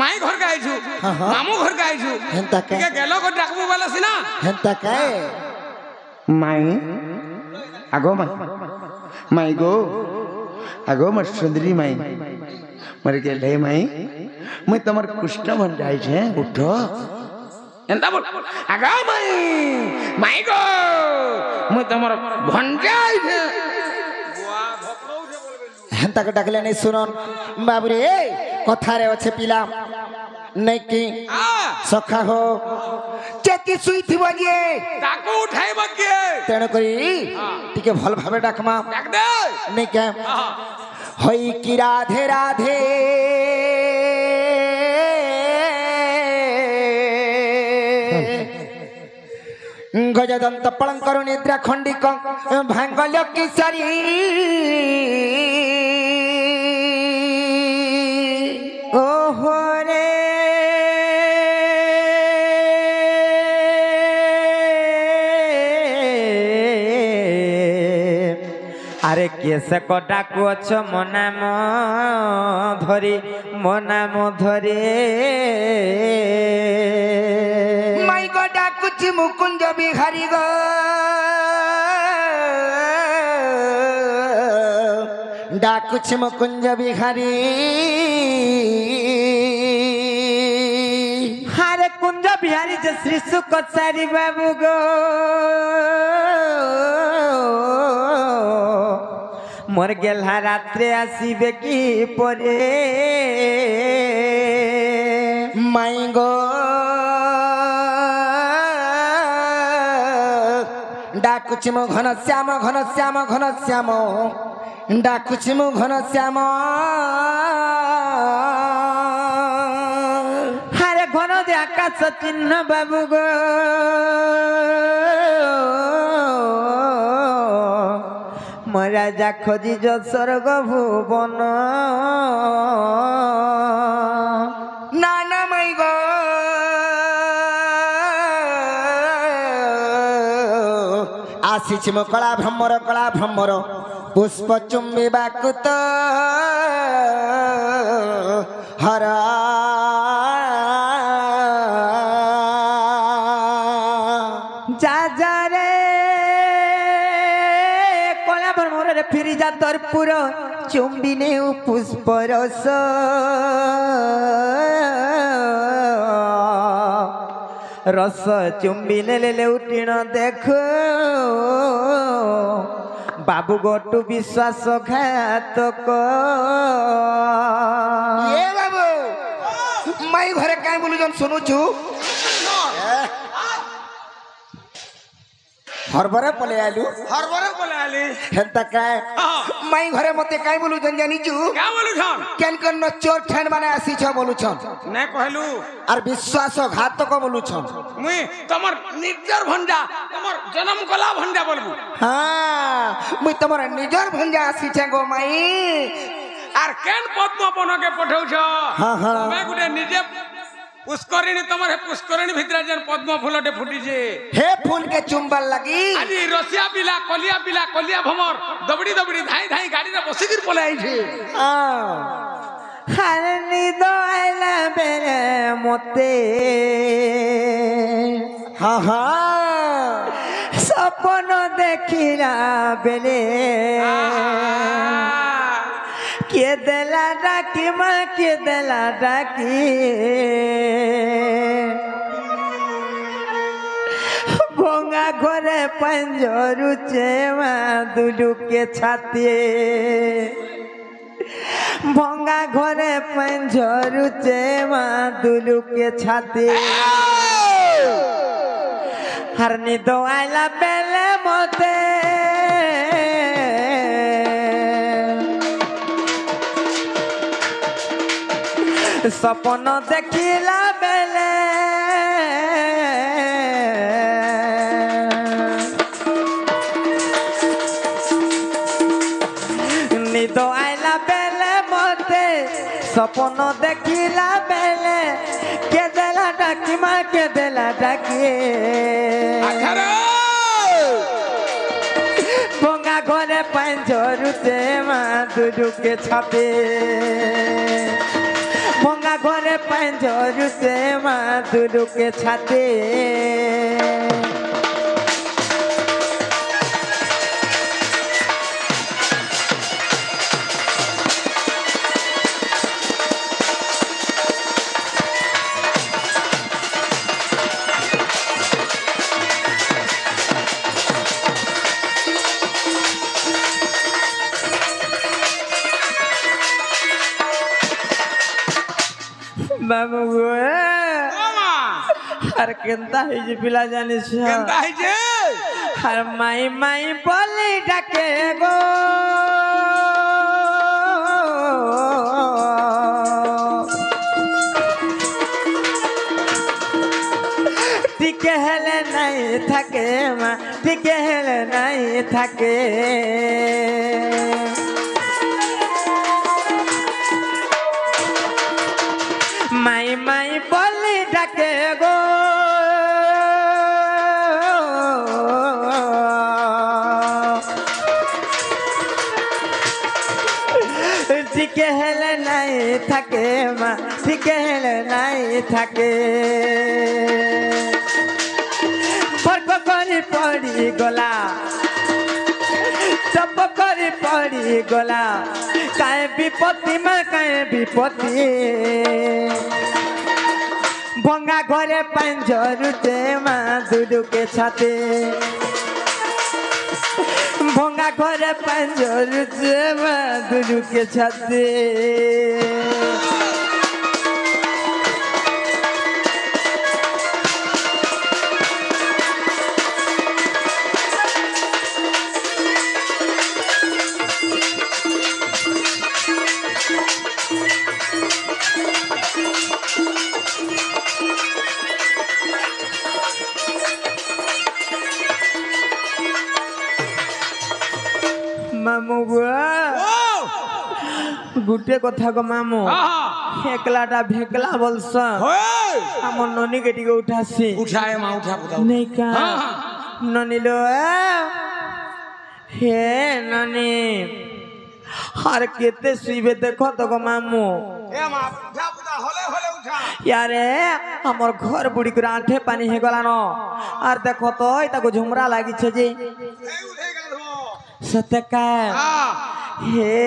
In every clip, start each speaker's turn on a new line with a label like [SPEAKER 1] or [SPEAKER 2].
[SPEAKER 1] माई घर का आइछु मामू घर का आइछु
[SPEAKER 2] हेंता
[SPEAKER 1] के गेलो को डाकबू वाला सिना
[SPEAKER 2] हेंता काय
[SPEAKER 1] माई आगो माई गो आगो मर सुंदरी माई मर गेले माई मैं तमर कुष्ठ मन जाय छे उठो एंता बोल आगो माई गो मैं तमर भंजाय छे
[SPEAKER 2] हेंता के डाकले नहीं सुनन बाबू रे कथा रे अच्छे पिला नहीं कि सखा हो चेती सुई थी बजे
[SPEAKER 1] ताको उठाई बगे
[SPEAKER 2] तेण करी टिके भल भाबे डाकमा
[SPEAKER 1] डाक दे
[SPEAKER 2] नहीं क्या होई कि राधे राधे गजदंत पलंकर निद्रा खंडिक भांगल्य किशोरी ओहो रे
[SPEAKER 3] আরে কেসে কটাকু অছ মনাম ধরি মনাম ধরে
[SPEAKER 2] মাই গো ডাকুছি মুকুঞ্জ বিহারী গো ডাকুছি মুকুঞ্জ বিহারী
[SPEAKER 3] আরে কুঞ্জ বিহারী যে শ্রী সুকচারি বাবু গো মোর গেলা রাত্রে আসিবে কি পরে
[SPEAKER 2] মাই গো ডাকুছি মো ঘন শ্যাম ঘন শ্যাম ঘন শ্যাম ডাকুছি মো ঘন শ্যাম
[SPEAKER 3] আরে ঘন যে আকাশ চিহ্ন বাবু গো মরা যা খোঁজিজ স্বর্গ ভুবন
[SPEAKER 2] না না মাই গো আসিছি মো কলা ভ্রমর পুষ্প চুম্বিবাকু তো হর
[SPEAKER 3] যা যা রে কলা ভ্রমরে ফিরি যা তোর পুরো চুম্বি নেউ পুষ্প রস রস চুম্বি নেলে উঠিণ দেখ বাবু গোটু বিশ্বাস ঘাতক
[SPEAKER 2] এ বাবু মাই ঘরে কাই বলুছন শুনুছু हरबरे पले आलू हेंता काय माई घरे मते काय बोलुछन जानिचू
[SPEAKER 1] क्या बोलुछन
[SPEAKER 2] केन कन चोर ठेन माने आसी छ बोलुछन
[SPEAKER 1] ने कहलु
[SPEAKER 2] और विश्वासघातक बोलुछन
[SPEAKER 1] मुई तमर निजर भंडा तमर जन्म कला भंडा बोलबू
[SPEAKER 2] हां मुई तमर निजर भंजा आसी छ गो माई
[SPEAKER 1] आर केन पद्मपन के पठाउ छ
[SPEAKER 2] हां हां
[SPEAKER 1] मैं गुडे निजे पुष्करिणी तमर पुष्करिणी भितर जन पद्म फूलटे फुटी जे
[SPEAKER 2] हे फूल के चुंबल लगी
[SPEAKER 1] आज रसिया पिला कलिया भमर दबड़ी दबड़ी धाई धाई गाड़ी रे बसिगिर पले आई छे
[SPEAKER 2] हां
[SPEAKER 3] हारनी दो आइला बेरे मते
[SPEAKER 2] हां हां
[SPEAKER 3] सपन देखिला बेले के देला डाकी माँ के देला डाकी भोंगा घरे पंजरू चेवा दुलू के छाती भोंगा घरे पंजरू चेवा दुलू के छाती हरनी दो आइला बेले मोते सपन देखिला बेले निद आइला बेले मते सपन देखिला बेले के देला डाकी माँ के देला डाकी भोंगा घरे पंजरू से माँ दुलू के छाते भोंगा ভঙ্গা ঘরে পাঞ্জরুতে মা দুলুকে ছাতে বাবু গো আর কেনতা হইছে পিলা জানিস
[SPEAKER 1] কেনতা হইছে
[SPEAKER 3] আর মাই মাই বলি ডাকে গো টিকে হেলে নাই থাকে মা টিকে হেলে নাই থাকে মাই মাই বলি ডাকে গো টিকে হেলে নাই থাকে মা টিকে হেলে নাই থাকে ফর্ক করে পড়ি গলা চপ করে পড়ি গলা কায় বিপত্তি মা কায় বিপত্তি ভঙ্গা ঘরে পাঞ্জরুতে মা দুলুকে ছাতে ভঙ্গা ঘরে পাঞ্জরুতে মা দুলুকে ছাতে মামু গো গুটে কথা গো মামু একলাটা ভেকলা বলছ আমার ননি কেটিকে উঠাছি
[SPEAKER 1] উঠায় মা উঠা পুতাও
[SPEAKER 3] নেই কা ননি লো হে ননি আর কেতে শুইবে দেখো তো গো মামু
[SPEAKER 1] এ মা উঠা পুতা হলে হলে উঠা
[SPEAKER 3] ইয়ারে আমার ঘর বুড়ি করে আঠে পানি হয়ে গলা ন আর দেখো তো তাকে ঝুমরা লাগিছে যে
[SPEAKER 1] এই উঠে গেল
[SPEAKER 3] সত্যকা হে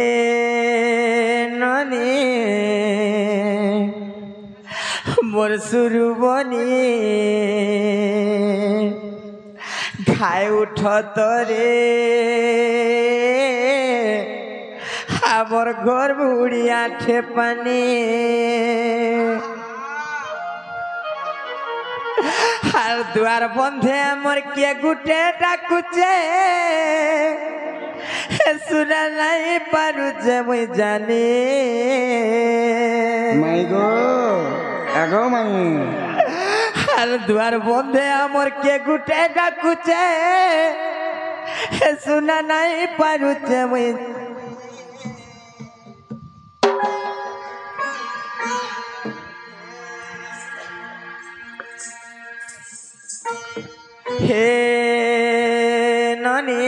[SPEAKER 3] ননি মোর সুরু বনি খাই উঠ তরে আমার ঘর বুড়ি আঠে পানি আর দুয়ার বন্ধে আমার কে গুটে ডাকুছে শুনা নাই পারুছে মুই জানি
[SPEAKER 2] মাই গো আগো মাই
[SPEAKER 3] আর দুয়ার বন্ধে আমার কে গুটে ডাকুছে শুনা নাই পারুছে মুই হে ননি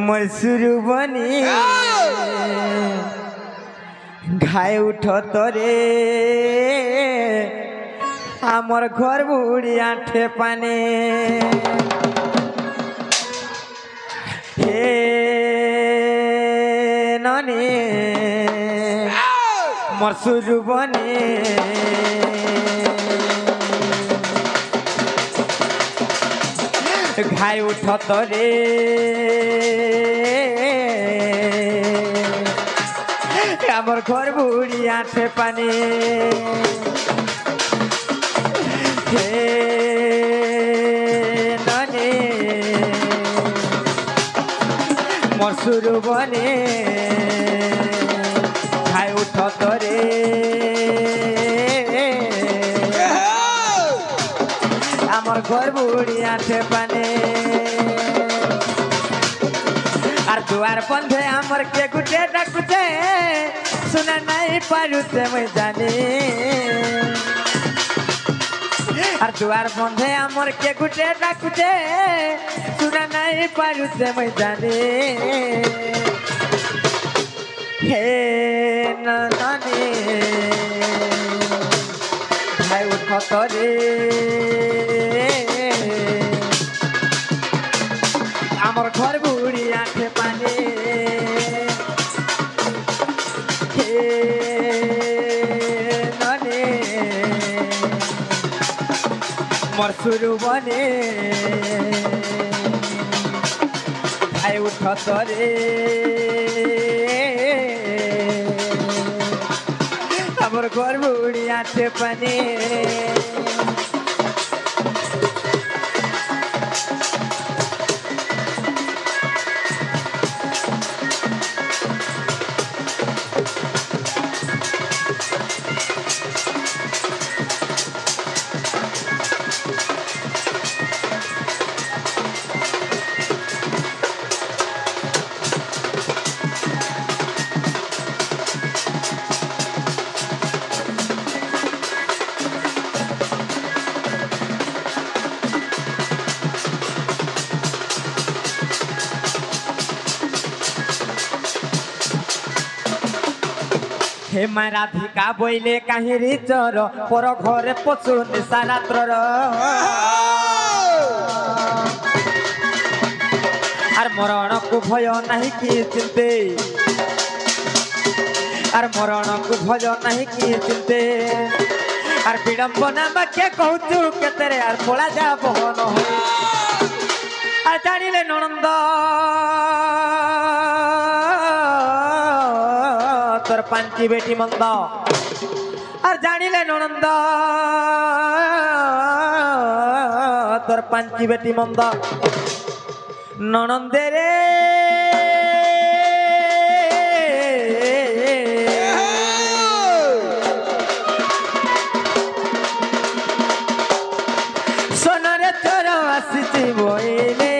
[SPEAKER 3] মোর সুরু বনি ঘাই উঠ তরে আমার ঘর বুড়ি আঠে পানে হে ননি মোর সুরু বনি ঘাই উঠ তরে আমার ঘর বুড়ি আঠে পানি হে ননি মোর সুরু বনে ঘাই উঠ তরে আমার ঘর বুড়ি আঠে পানে আর দুয়ার বন্ধে আমার কে গুটে ডাকুছে শুনা নাই পারুছে মুই জানি আর দুয়ার বন্ধে আমার কে গুটে ডাকুছে শুনা নাই পারুছে মুই জানি হে নননে ভাই উঠত রে আমার ঘর বুড়ি আঠে পানে হে ননে মোর শুরু বনে ভাই উঠত রে আমার ঘর বুড়ি আঠে পানে হে মা রাধিকা বইলে কাহিরি চর পর ঘরে পশু নিশারাত্রর আর মরণকু ভয় নাহি কি চিন্তে আর মরণকু ভয় নাহি কি চিন্তে আর বিড়ম্বনা বাক্যে কହୁଛୁ কেতেরে আর পড়া যা বহন আর জানিলে ননন্দ তোর পাঞ্চি বেটি মন্দ আর জানিলে ননন্দ তোর পাঞ্চি বেটি মন্দ ননন্দে রে সোনরে তোর আসিছি বইলে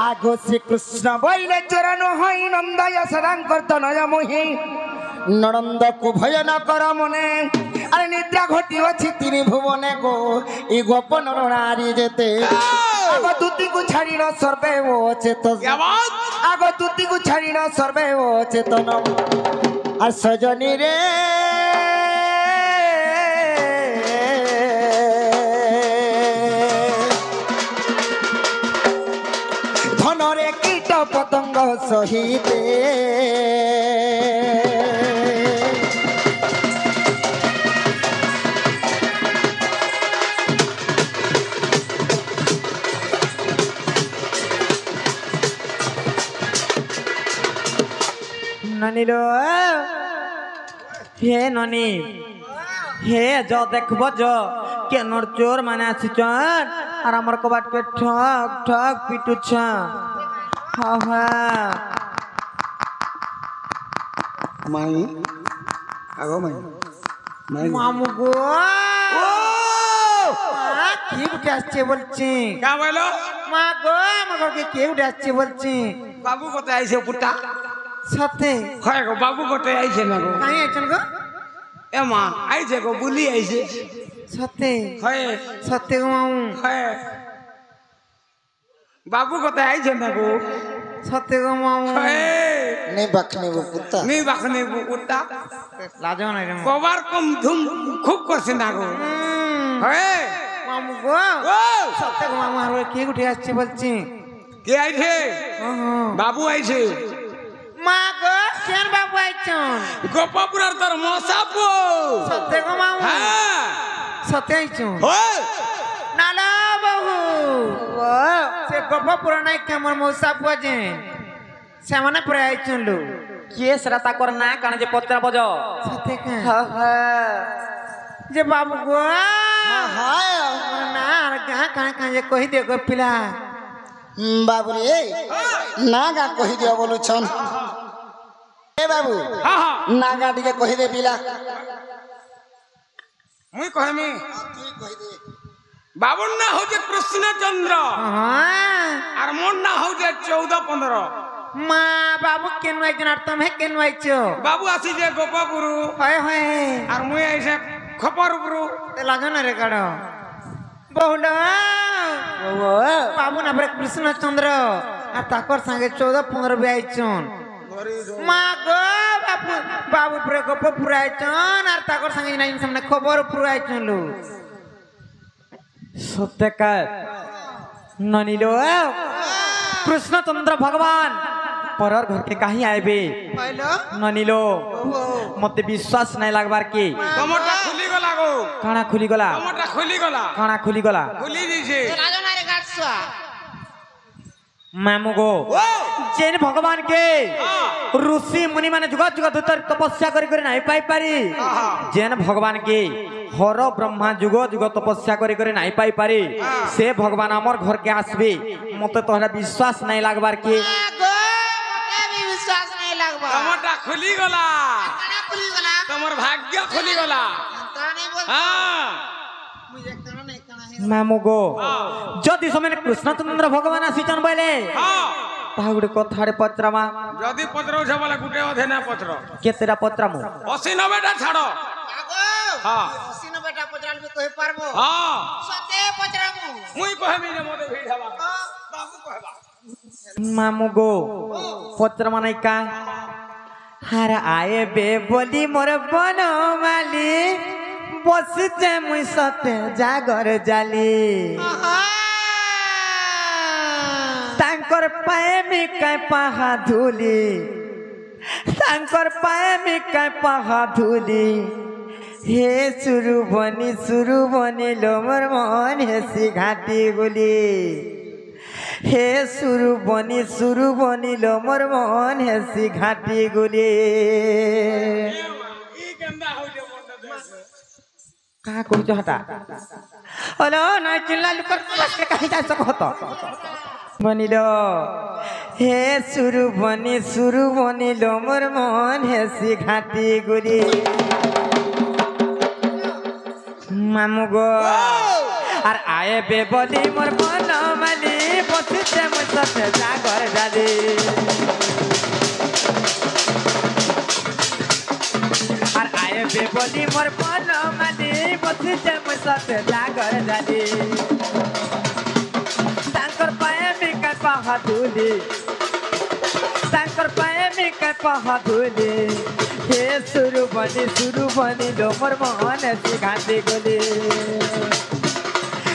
[SPEAKER 2] আগো শ্রীকৃষ্ণ বইলে চরণ হই নন্দয় সদাঙ্কর তনয় মোহি ননন্দকু ভয় ন কর মনে আরে নিদ্রা ঘটি অছি তিনি ভুবনে গো এই গোপন নারী যেতে আগো দুতিকু ছাড়ি ন সর্বে ও চেতন আগো দুতিকু ছাড়ি ন সর্বে ও চেতন আর সজনী রে ধনরে কীট পতঙ্গ সহিতে
[SPEAKER 3] ননিল হে ননি হে য দেখব য কেনর চোর মানে আসিছন আর আমার কবাট কে ঠক ঠক পিটুছ
[SPEAKER 2] মাই আগো মাই মাই
[SPEAKER 3] মামু গো কি উঠে আসছে বলছি
[SPEAKER 1] কা বলো
[SPEAKER 3] মা গো আমাকে কে উঠে আসছে বলছি
[SPEAKER 1] বাবু কোথায় আইছে পুটা
[SPEAKER 3] সাথে
[SPEAKER 1] হয় গো বাবু কোথায় আইছে না গো
[SPEAKER 3] কাই আইছেন গো
[SPEAKER 1] এ মা আইছে গো বুলি আইছে
[SPEAKER 3] সাথে
[SPEAKER 1] হয়
[SPEAKER 3] সত্যি গো মামু
[SPEAKER 1] হয় বাবু কোথায় আইছে না গো
[SPEAKER 3] সত্যি গো মামু
[SPEAKER 1] হয়
[SPEAKER 2] নে বাকনে বুকুতা
[SPEAKER 1] নি বাখনে পুটা
[SPEAKER 3] লাজো নাই রে
[SPEAKER 1] কবার কম ধুম খুব করছে না গো হয়
[SPEAKER 3] মামু গো
[SPEAKER 1] ও
[SPEAKER 3] সত্যি গো মামু আর কে উঠে আসছে বলছি
[SPEAKER 1] কে আইছে বাবু আইছে
[SPEAKER 3] মা গো কেন বাবু আইছন
[SPEAKER 1] গোপাপুরার তোর মশাপু
[SPEAKER 3] সত্যি গো মামু
[SPEAKER 1] হ্যাঁ
[SPEAKER 3] সত্যি আইছন
[SPEAKER 1] হয়
[SPEAKER 3] নালা বাবু ও সে গপ পুরানাই কেমন মৌসা পুজে সেমানে পরে আইছন লো
[SPEAKER 4] কিଏ ସେଟା ତାଙ୍କର ନାଁ କାଣ ଯେ ପଚରା ବଜ
[SPEAKER 3] সত্যি কে যে বাবু গো না আর গাঁ কাঁ কাঁ যে কহি দে গো পিলা
[SPEAKER 2] বাবুরে নাগা কহি দিও বলুছন এ বাবু
[SPEAKER 1] হ্যাঁ হ্যাঁ
[SPEAKER 2] নাগা টিকে কহি দে পিলা
[SPEAKER 1] মুই কহমি বাবুর না হচ্ছে কৃষ্ণচন্দ্র
[SPEAKER 3] হ্যাঁ
[SPEAKER 1] আর মোর না হচ্ছে 14-15
[SPEAKER 3] মা বাবু কেন আইছেন আর তুমি কেন আইছো
[SPEAKER 1] বাবু আসিছে গোপপুরু
[SPEAKER 3] হয় হয়
[SPEAKER 1] আর মুই আইছে খপরপুরু
[SPEAKER 3] লাগে না রে কাড় বহুলা বাবু না পরে কৃষ্ণচন্দ্র আর তাকর সঙ্গে 14-15 বি আইছন মা গো বাবু বাবু পরে গপ পুরাইছন আর তাকর সঙ্গে নাই সামনে খবর পুরাইছন লো সত্যকার ননিলো কৃষ্ণচন্দ্র ভগবান পরর ঘর के कहीं आएबे ननिलो मते विश्वास नहीं लागबार की
[SPEAKER 1] কমরটা খুলি গলা গো
[SPEAKER 3] काणा खुली गला
[SPEAKER 1] কমরটা খুলি গলা
[SPEAKER 3] काणा खुली गला
[SPEAKER 1] খুলি দিছে
[SPEAKER 3] मामू गो जैन भगवान के ऋषि मुनि माने जुग जुग धर तपस्या करी करी नहीं पाई पारी जैन भगवान के हर ब्रह्मा जुग जुग तपस्या करी करी नहीं पाई पारी से भगवान हमर घर के आसबे मते तोहरा विश्वास नहीं लागबार की
[SPEAKER 1] কমরটা খুলি গলা তোমার ভাগ্য খুলি গলা হ্যাঁ
[SPEAKER 3] मामू गो जदि समय कृष्णचंद्र भगवान आसीचन बोले
[SPEAKER 1] হ্যাঁ
[SPEAKER 3] ता गुटे कथारे पचरामा
[SPEAKER 1] যদি পত্রছ বলে গুটে অধে না পত্র
[SPEAKER 3] केतेरा पचरामु
[SPEAKER 1] 80-90টা ছাড়ো হ্যাঁ হ্যাঁ মুই কহবি যে মতে ভিড় হবা বাবু কহবা
[SPEAKER 3] मामू गो पचरामा नहीं का हार आए बे बोली मोर बनमाली बसचे मुई सते जागर जाली तांकर पाए में काय पाहा धूली तांकर पाए में काय पाहा धूली हे सुरु बनी लोमर मन हेसी घाटी गुली हे सुरु बनी लोमर मन हेसी घाटी गुली
[SPEAKER 1] ই কেন্দা হইছে মনে দেশে
[SPEAKER 3] का कहूच हटा हेलो ना चिल्ला लुकर के कहीं जा सकत बनिलो हे सुरु बनिलो मोर मन हेसी घाटी गुली मामू गो আর আয়ে বে বলি মোর বনমালি বসিতে মোর সাথে জাগর জালি আর আয়ে বে বলি মোর বনমালি বসিতে মোর সাথে জাগর জালি তাঙ্কর পায়ে মিকা পাহা ধুলি তাঙ্কর পায়ে মিকা পাহা ধুলি হে সুরু বনি লো মোর মন সে ঘাটি গলি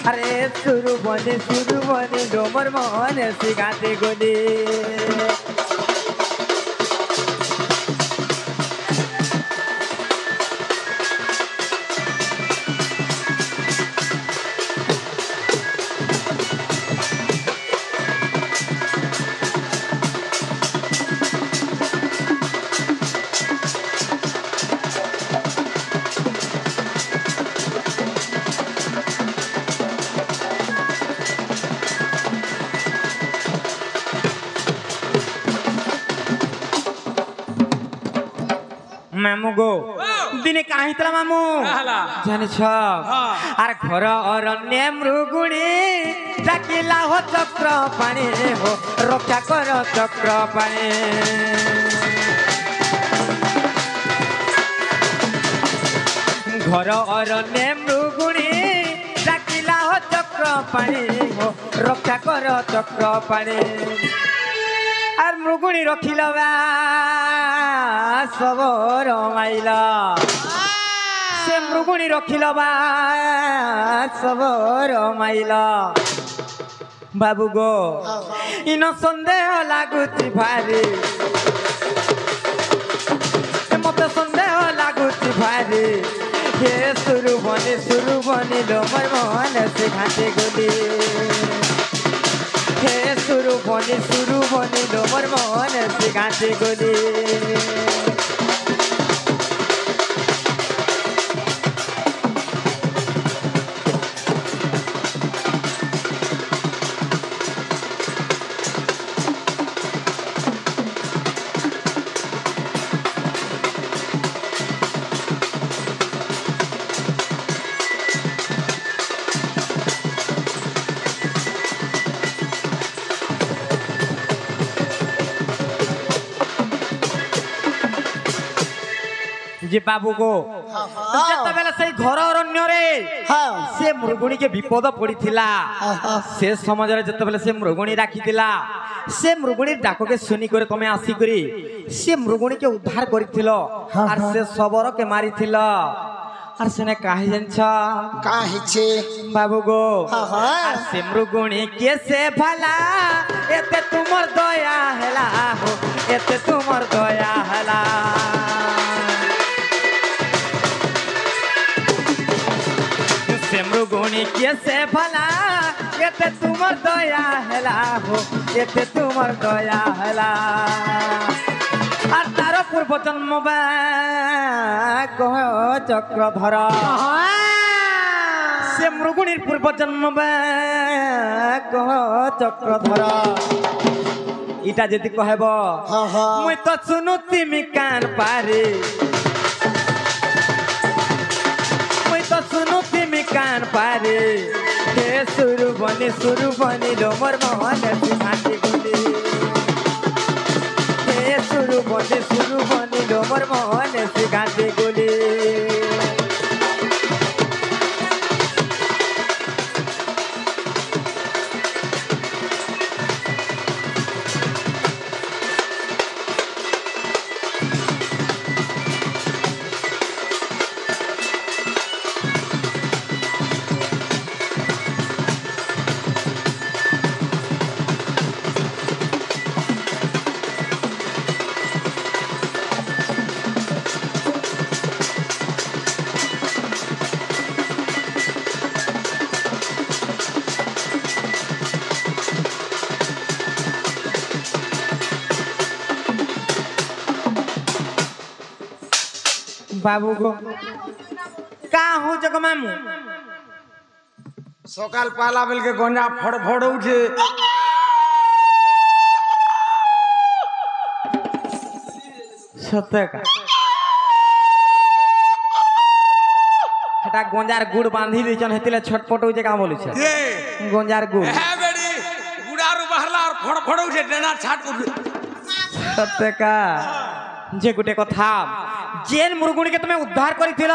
[SPEAKER 3] अरे सुरु बनी डोमर मोहन सिगाते गोली मामू गो दिने कहीं तला मामू जानिछ आर घर अरण्य मृगुणी डाकिला हो चक्र पानी हो रक्षा कर चक्र पानी घर अरण्य मृगुणी डाकिला हो चक्र पानी हो रक्षा कर चक्र पानी আর মৃগুণী রখিল সবর মাইলা সে মৃগুণী রখিল সবর মাইলা বাবু গো ইন সন্দেহ লাগুছি ভারি মতে সন্দেহ লাগুছি ভারি হে সুরু বনি লোমর মন সে ঘাটে গলি हे सुरु बनी लोमर मोहन सिगाते गोली যে বাবু গো যেତେବେଳେ ସେଇ ଘର ଅରଣ୍ୟରେ ସେ ମୃଗୁଣୀ କେ ବିପଦ ପଡିଥିଲା ସେ ସମାଜରେ ଯେତେବେଳେ ସେ ମୃଗୁଣୀ ରାଖିଥିଲା ସେ ମୃଗୁଣୀ ଡାକକେ ଶୁନି କରି ତମେ ଆସି କରି ସେ ମୃଗୁଣୀ କେ ଉଦ୍ଧାର କରିଥିଲ আর ସେ ଶବର କେ ମାରିଥିଲ আর সেনে কাহি জানছ
[SPEAKER 2] কাহিছে
[SPEAKER 3] বাবু গো আর সে মৃগুণী কে সে ভালা এতে তোমার দয়া হেলা হো এতে তোমার দয়া হেলা সে মৃগুণী কে সে ভালা এতে তোমার দয়া হেলা হো এতে তোমার দয়া হেলা আর তার পূর্ব জন্ম কহ চক্রধর সে মৃগুণীর পূর্ব জন্ম কহ চক্রধর ইটা যদি কহব মুই তো শুনু তিমি কান পারে মুই তো শুনু তিমি কান পারে হে সুরু বনি লো মোর মন ঘাটি গুলি সুরু বনি লো মোর মন ঘাটি গুলি বাবু গো কা হু জগ মামু
[SPEAKER 1] সকাল পালা বেলকে গঞ্জা ফড় ফড় উঠে
[SPEAKER 3] সত্যি এটা গঞ্জার গুড় বাঁধি দিছন হেতিলে ছটপট হইছে কা বলিছে গঞ্জার গুড়
[SPEAKER 1] হ্যাঁ বেড়ি গুড়ারু বাহারলা আর ফড় ফড় উঠে ডেনা ছাট উঠে
[SPEAKER 3] সত্যি যে গোটে কথা যেন মৃগুণীকে তুমি উদ্ধার করেছিল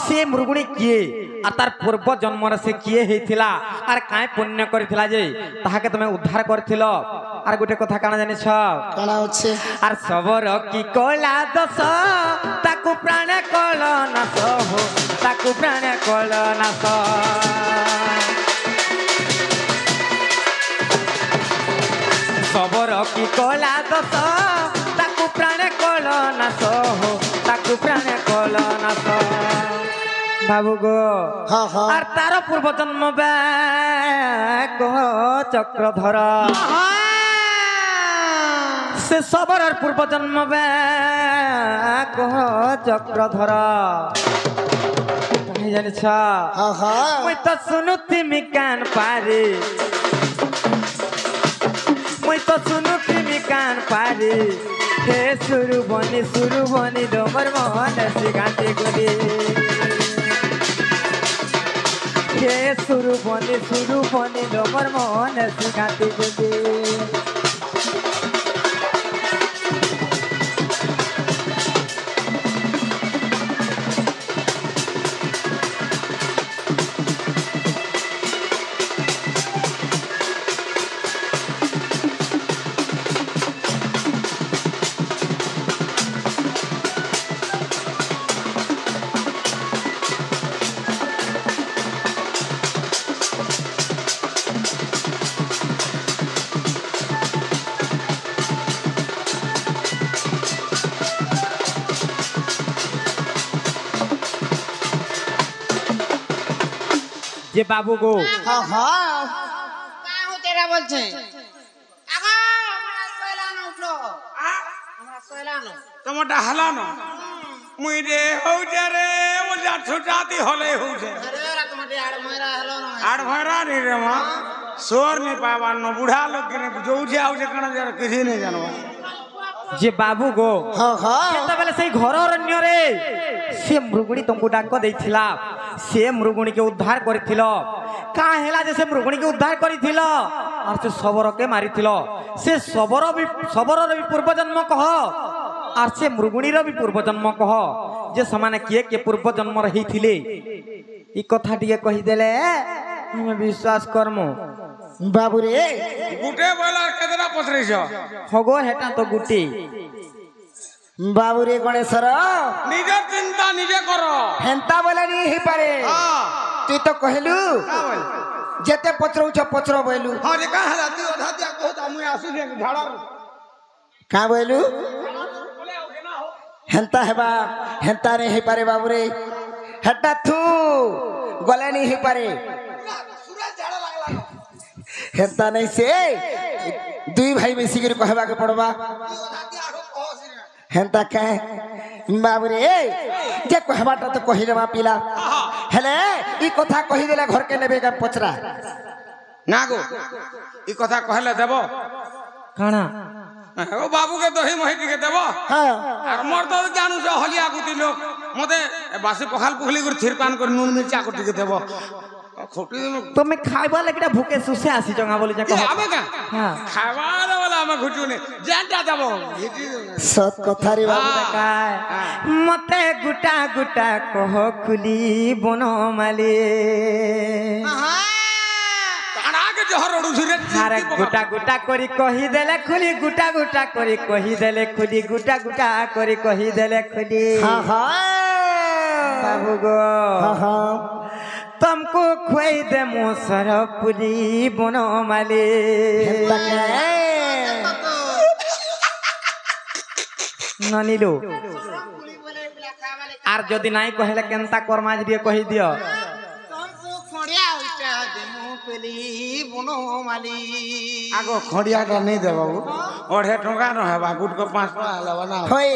[SPEAKER 3] সে মৃগুণী কিয়ে আর তার পূর্ব জন্মরে সে কিয়ে হয়েছিল আর কায় পুণ্য করেছিল যে তাহাকে তুমি উদ্ধার করেছিল আর গোটে কথা কানা জানিছ
[SPEAKER 2] কানা হচ্ছে
[SPEAKER 3] আর সবর কি কলা দোষ তাকু প্রাণ কল নাশ হো তাকু প্রাণ কল নাশ সবর কি কলা দোষ তাকু প্রাণ কল নাশ হো তাকু প্রাণ কল নাশ বাবু গো আর তার পূর্ব জন্ম কহ চক্রধর সে সবর পূর্ব জন্ম কহ চক্রধর জানিছ মুই তো শুনু তিমি কান পারে মুই তো শুনু তিমি কান পারে হে সুরু বনি ডোমর মোহন ঘাটি গুলি হে সুরু বনি ডোমর মোহন ঘাটি গুলি যে বাবু গো
[SPEAKER 4] তেরা বলছে
[SPEAKER 1] তোমারটা হালানো মুই রে হউছে রে ওজা ছুটাতি হলে হউছে আড় ভয়রা নি রে মা সোর নি পাবার ন বুড়া লোক কে যৌছে আউছে কানা যারা কিছু নেই জানবা
[SPEAKER 3] যে বাবু গো যেତେବେଳେ সেই ঘর অরণ্যরে সে মৃগুণী তোমাকে ডাক ଦେଇଥିଲା সে মৃগুণীকে উদ্ধার করেছিল কা হেলা যে সে মৃগুণীকে উদ্ধার করেছিল আর সে সবরকে মারিছিল সে সবরর পূর্ব জন্ম কহ আর সে মৃগুণীর বি পূর্ব জন্ম কহ যে সমানে কিয়ে কে পূর্ব জন্ম রহিছিলে ই কথা টিকে কহিদেলে আমি বিশ্বাস করমু
[SPEAKER 2] বাবুরে
[SPEAKER 1] গুটে বইলার কেতরা পচরেছ
[SPEAKER 3] হগো হেটা তো গুটি
[SPEAKER 2] বাবুরে গণেশ্বর
[SPEAKER 1] নিজের চিন্তা নিজে কর
[SPEAKER 2] হেন্তা বলে নি পারে তুই তো কহিলু যেতে পচরৌছ পচর বইলু
[SPEAKER 1] হ্যাঁ রে কাঁ হেলা তুই অধা দিয়া কহতা মুই আসুনি ঝাড়া
[SPEAKER 2] কাঁ বইলু হেন্তা হেবা হেন্তা নে পারে বাবুরে হেটা থু গলে নি পারে হেন্তা নাই সে দুই ভাই মিশিকি কহবাকে পড়বা হেন্তা কে বাবুরে যে কহবাটা তো কহিদেবা পিলা হেলে ই কথা কহিদেলে ঘরকে নেবে কে পচরা
[SPEAKER 1] না গো ই কথা কহলে দেব
[SPEAKER 3] কাଣା
[SPEAKER 1] ও বাবুকে দহি মহি টিকে দেব
[SPEAKER 2] হ্যাঁ
[SPEAKER 1] আর মোর তো জানুছ হলিয়া গুতি লোক মতে বাসি পখাল পুখলি করে থিরপান করে নুন মির্চা করে টিকে দেব খটি
[SPEAKER 3] তুমি খাইবা লাগিটা ভুকে সুসে আসি জঙ্গা বলি যে কহ
[SPEAKER 1] আমি কা
[SPEAKER 3] হ্যাঁ
[SPEAKER 1] খাবার বলে আমি ঘুটুনি জানটা দেব
[SPEAKER 2] সৎ কথা রে বাবু
[SPEAKER 3] কায় মতে গুটা গুটা কহ খুলি বনমালি
[SPEAKER 1] তারাকে জহর উড়ুছি রে
[SPEAKER 3] আরে গুটা গুটা করি কহি দেলে খুলি গুটা গুটা করি কহি দেলে খুলি গুটা গুটা করি কহি দেলে খুলি
[SPEAKER 2] হ্যাঁ হ্যাঁ
[SPEAKER 3] বাবু গো
[SPEAKER 2] হ্যাঁ হ্যাঁ
[SPEAKER 3] तुमको खोई दे मोसर पुली बनमाली
[SPEAKER 2] হেন্তা কে
[SPEAKER 3] ননিলো আর যদি নাই কহিলে কেনতা কর্মা দিয়ে কহি দিও
[SPEAKER 1] আগো খড়িয়াটা নেই দে বাবু অঢ়ে টঙ্কা নহেবা গুটকো 5 টাকা হলাবা না
[SPEAKER 2] হই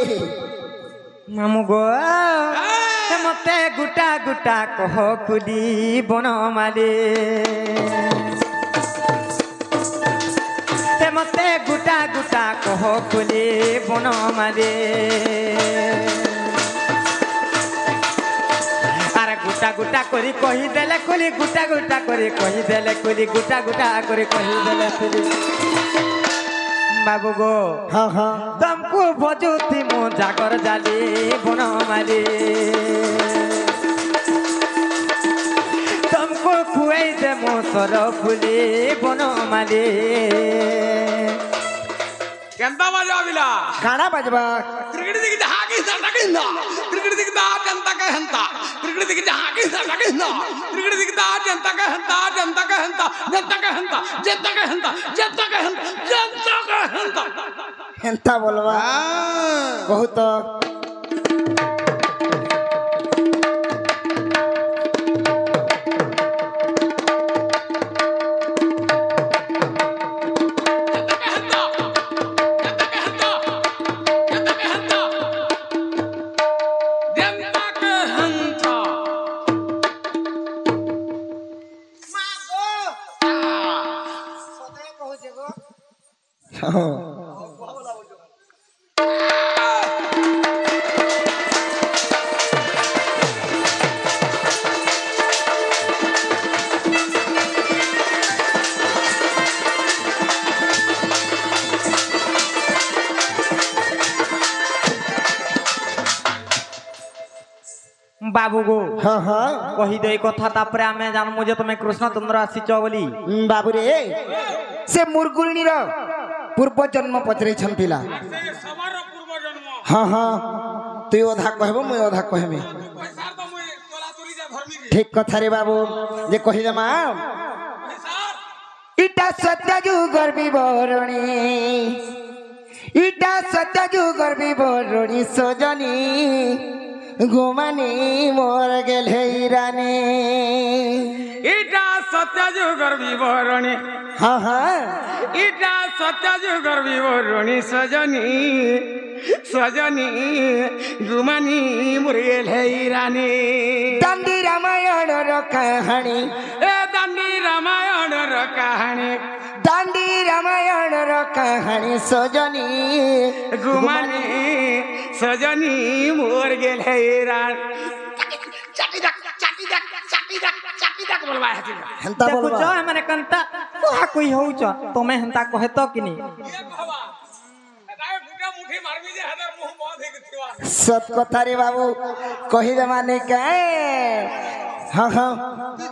[SPEAKER 3] মামু গো মতে গুটা গুটা কহ খুলি বনমালি মতে গুটা গুটা কহ খুলি বনমালি আর গুটা গুটা করি কহি দেলে খুলি গুটা গুটা করি কহি দেলে খুলি গুটা গুটা করি কহি দেলে খুলি বাবু গো
[SPEAKER 2] হ্যাঁ হ্যাঁ
[SPEAKER 3] तुमको भजुती मो जागर जाली बनमाली तुमको खुआई दे मो सर फुली बनमाली
[SPEAKER 1] কেনতা বাজা বিলা
[SPEAKER 2] কানা বাজবা
[SPEAKER 1] ক্রিকেট দিকে যা হাকি না ডাকিনা ক্রিকেট দিকে দা জনতা কে হন্তা ক্রিকেট দিকে যা হাকি না ডাকিনা ক্রিকেট দিকে দা জনতা কে হন্তা জনতা কে হন্তা জনতা কে হন্তা জনতা কে হন্তা জনতা কে হন্তা জনতা কে হন্তা
[SPEAKER 2] হেন্তা বলবা বহুত
[SPEAKER 3] बाबू गो
[SPEAKER 2] হ্যাঁ হ্যাঁ
[SPEAKER 3] कही दे कथा तापरे आमे जानमु जे तुमे कृष्णचंद्र आसीच बोली
[SPEAKER 2] বাবুরে সে মুরগুলিনীর পূর্ব জন্ম পচরাইছন পিলা
[SPEAKER 1] সবার পূর্ব জন্ম
[SPEAKER 2] হ্যাঁ হ্যাঁ তুই অধা কহব মুই অধা কহমি
[SPEAKER 1] পয়সা তো মুই তোলা তুলি যা ধর্মী রে
[SPEAKER 2] ঠিক কথা রে বাবু যে কহিলে মা ইটা সত্য যুগর বিবরণী ইটা সত্য যুগর বিবরণী সজনী ঘুমানি মোর গেলে রানী
[SPEAKER 1] এটা সত্যযুগর বিবরণী
[SPEAKER 2] হ্যাঁ হ্যাঁ
[SPEAKER 1] এটা সত্যযুগর বিবরণী সজনী সজনী গুমানি মুরগেল রানী
[SPEAKER 2] দান্ডি রামায়ণর কাহাণী
[SPEAKER 1] এ দান্ডি রামায়ণর কাহাণী
[SPEAKER 2] দান্ডি রামায়ণর কাহাণী সজনী
[SPEAKER 1] গুমানি সজনী মুরগেল রানী চাটি ডাক চাটি ডাক চাটি ডাক চাটি ডাক বলবা হাতিবা
[SPEAKER 2] হেন্তা
[SPEAKER 3] देखु
[SPEAKER 2] বলবা
[SPEAKER 3] जो माने कंता कुहा कोई होउच तमे हंता कहे तो किनी
[SPEAKER 1] ये कहवा दाय गुटा मुठी मारबी जे हदर मुंह
[SPEAKER 2] सत कथा रे बाबू कहिबे माने के हाँ हाँ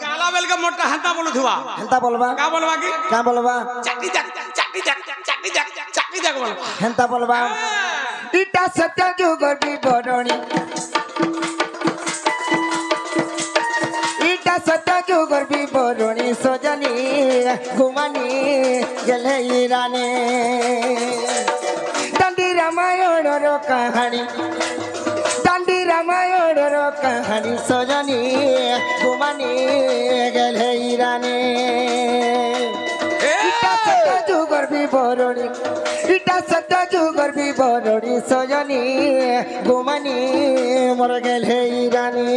[SPEAKER 1] गाला बेल के मोटा हंता बोलु थुआ
[SPEAKER 2] हेंता बोलबा
[SPEAKER 1] का बोलबा की
[SPEAKER 2] का बोलबा
[SPEAKER 1] चाकी जाक बोलबा
[SPEAKER 2] हेंता बोलबा इटा सत्य जुग बिबरणी इटा सत्य जुग बिबरणी सजनी घुमानी गेले रानी दांडी रामायण रो कहानी दांडी रामायण रो कहानी सजनी घुमानी गेले रानी इटा सत्य जुगर बिबरणी इटा सत्य जुगर बिबरणी सजनी घुमानी मोर गेले रानी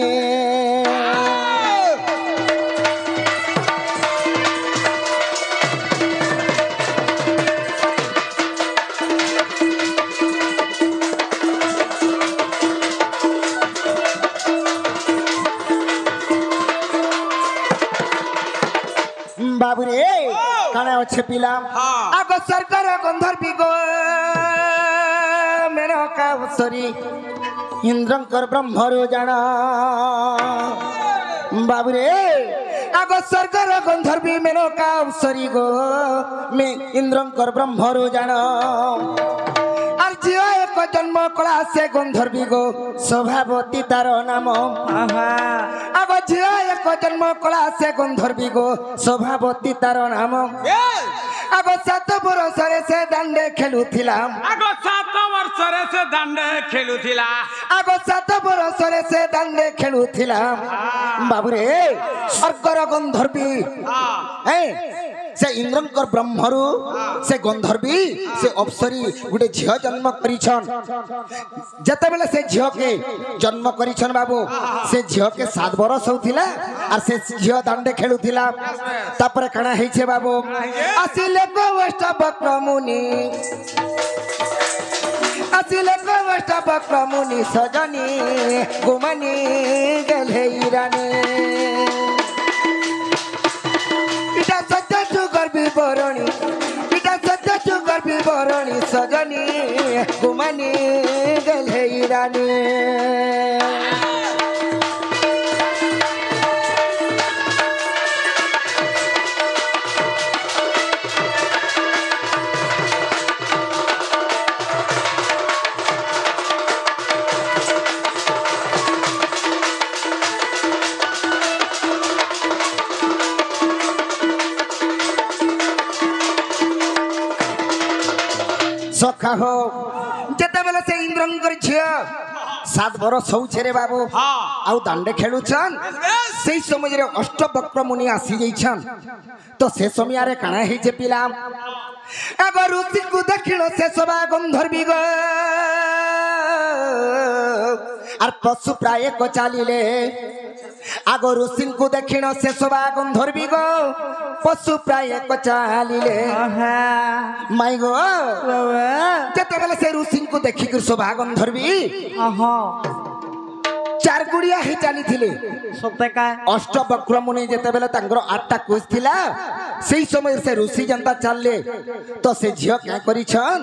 [SPEAKER 2] बाबुरे काना अच्छे पिला आगो सरकार गंधर्वी गो मेरा कावसरी इंद्रंकर ब्रह्मरो जाना बाबुरे आगो सरकार गंधर्वी मेरा कावसरी गो मैं इंद्रंकर ब्रह्मरो जाना আর জিও এক জন্ম কলা সে গন্ধর্বী গো স্বভাবতী তার নাম আগ জিও এক জন্ম কলা সে গন্ধর্বী গো স্বভাবতী তার নাম আগ 7 বছরে সে দান্ডে খেলুছিলাম
[SPEAKER 1] আগ 7 বছরে সে দান্ডে খেলুছিলা
[SPEAKER 2] আগ 7 বছরে সে দান্ডে খেলুছিলাম বাবুরে স্বর্গর গন্ধর্বী হ্যাঁ से इंद्रंकर ब्रह्मरु से गंधर्वी से अप्सरी गुटे झियो जन्म करिछन जते बेले से झियो के जन्म करिछन बाबू से झियो के 7 बरस होथिला और से झियो दांडे खेलुथिला तापर कणा हेछे बाबू आसिले को वष्टवक्रमुनि आसिले को वष्टवक्रमुनि सजनी गुमनी गेले रानी इटा सत्य जुगर बिबरणी इटा सत्य जुगर बिबरणी सजनी गुमानी गेले रानी सखा हो जते बेले से इंद्रंकर झियो 7 बरस होछे रे बाबू आउ दांडे खेलुछन सेई समय रे अष्टवक्र मुनि आसी जइछन तो से समय रे काना हेजे पिला एगो ऋषि को देखिलो से सभा गंधर्वी गो आर पशु प्राय को चालिले आगो ऋषि को देखिलो से सभा गंधर्वी गो पशु प्राय को चालिले माई गो जते बेले से ऋषि को देखि कर सभा गंधर्वी चार गुड़िया ही चली थिले
[SPEAKER 3] सत्य का
[SPEAKER 2] अष्टवक्र मुनि जते बेले तांगर 8टा कोष थिला सेई समय से ऋषि जनता चलले तो से झियो क्या करिछन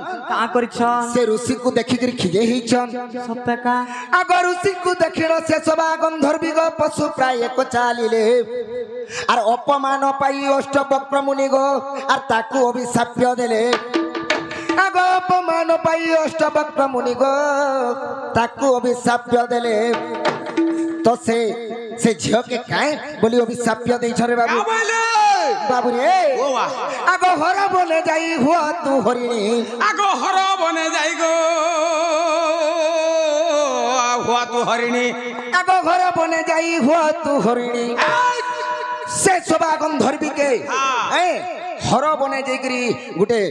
[SPEAKER 2] से ऋषि को देखि कर खिजे हिछन
[SPEAKER 3] सत्य का
[SPEAKER 2] अगर ऋषि को देखिनो से सभा गंधर्वी गो पशु प्राय को चालिले आर अपमान पाई अष्टवक्र मुनि गो आर ताकू अभिशाप देले आगो अपमान पाई अष्टवक्र मुनि गो ताकू अभिशाप देले तो से झियो के काहे बोली अभिशाप दे छरे बाबू बाबू रे आगो हर बने जाई हुआ तू हरिणी
[SPEAKER 1] आगो हर बने जाई गो हुआ तू हरिणी
[SPEAKER 2] आगो घर बने जाई हुआ तू हरिणी से सभा गंधर्वी के हर बने जाइकरी गुटे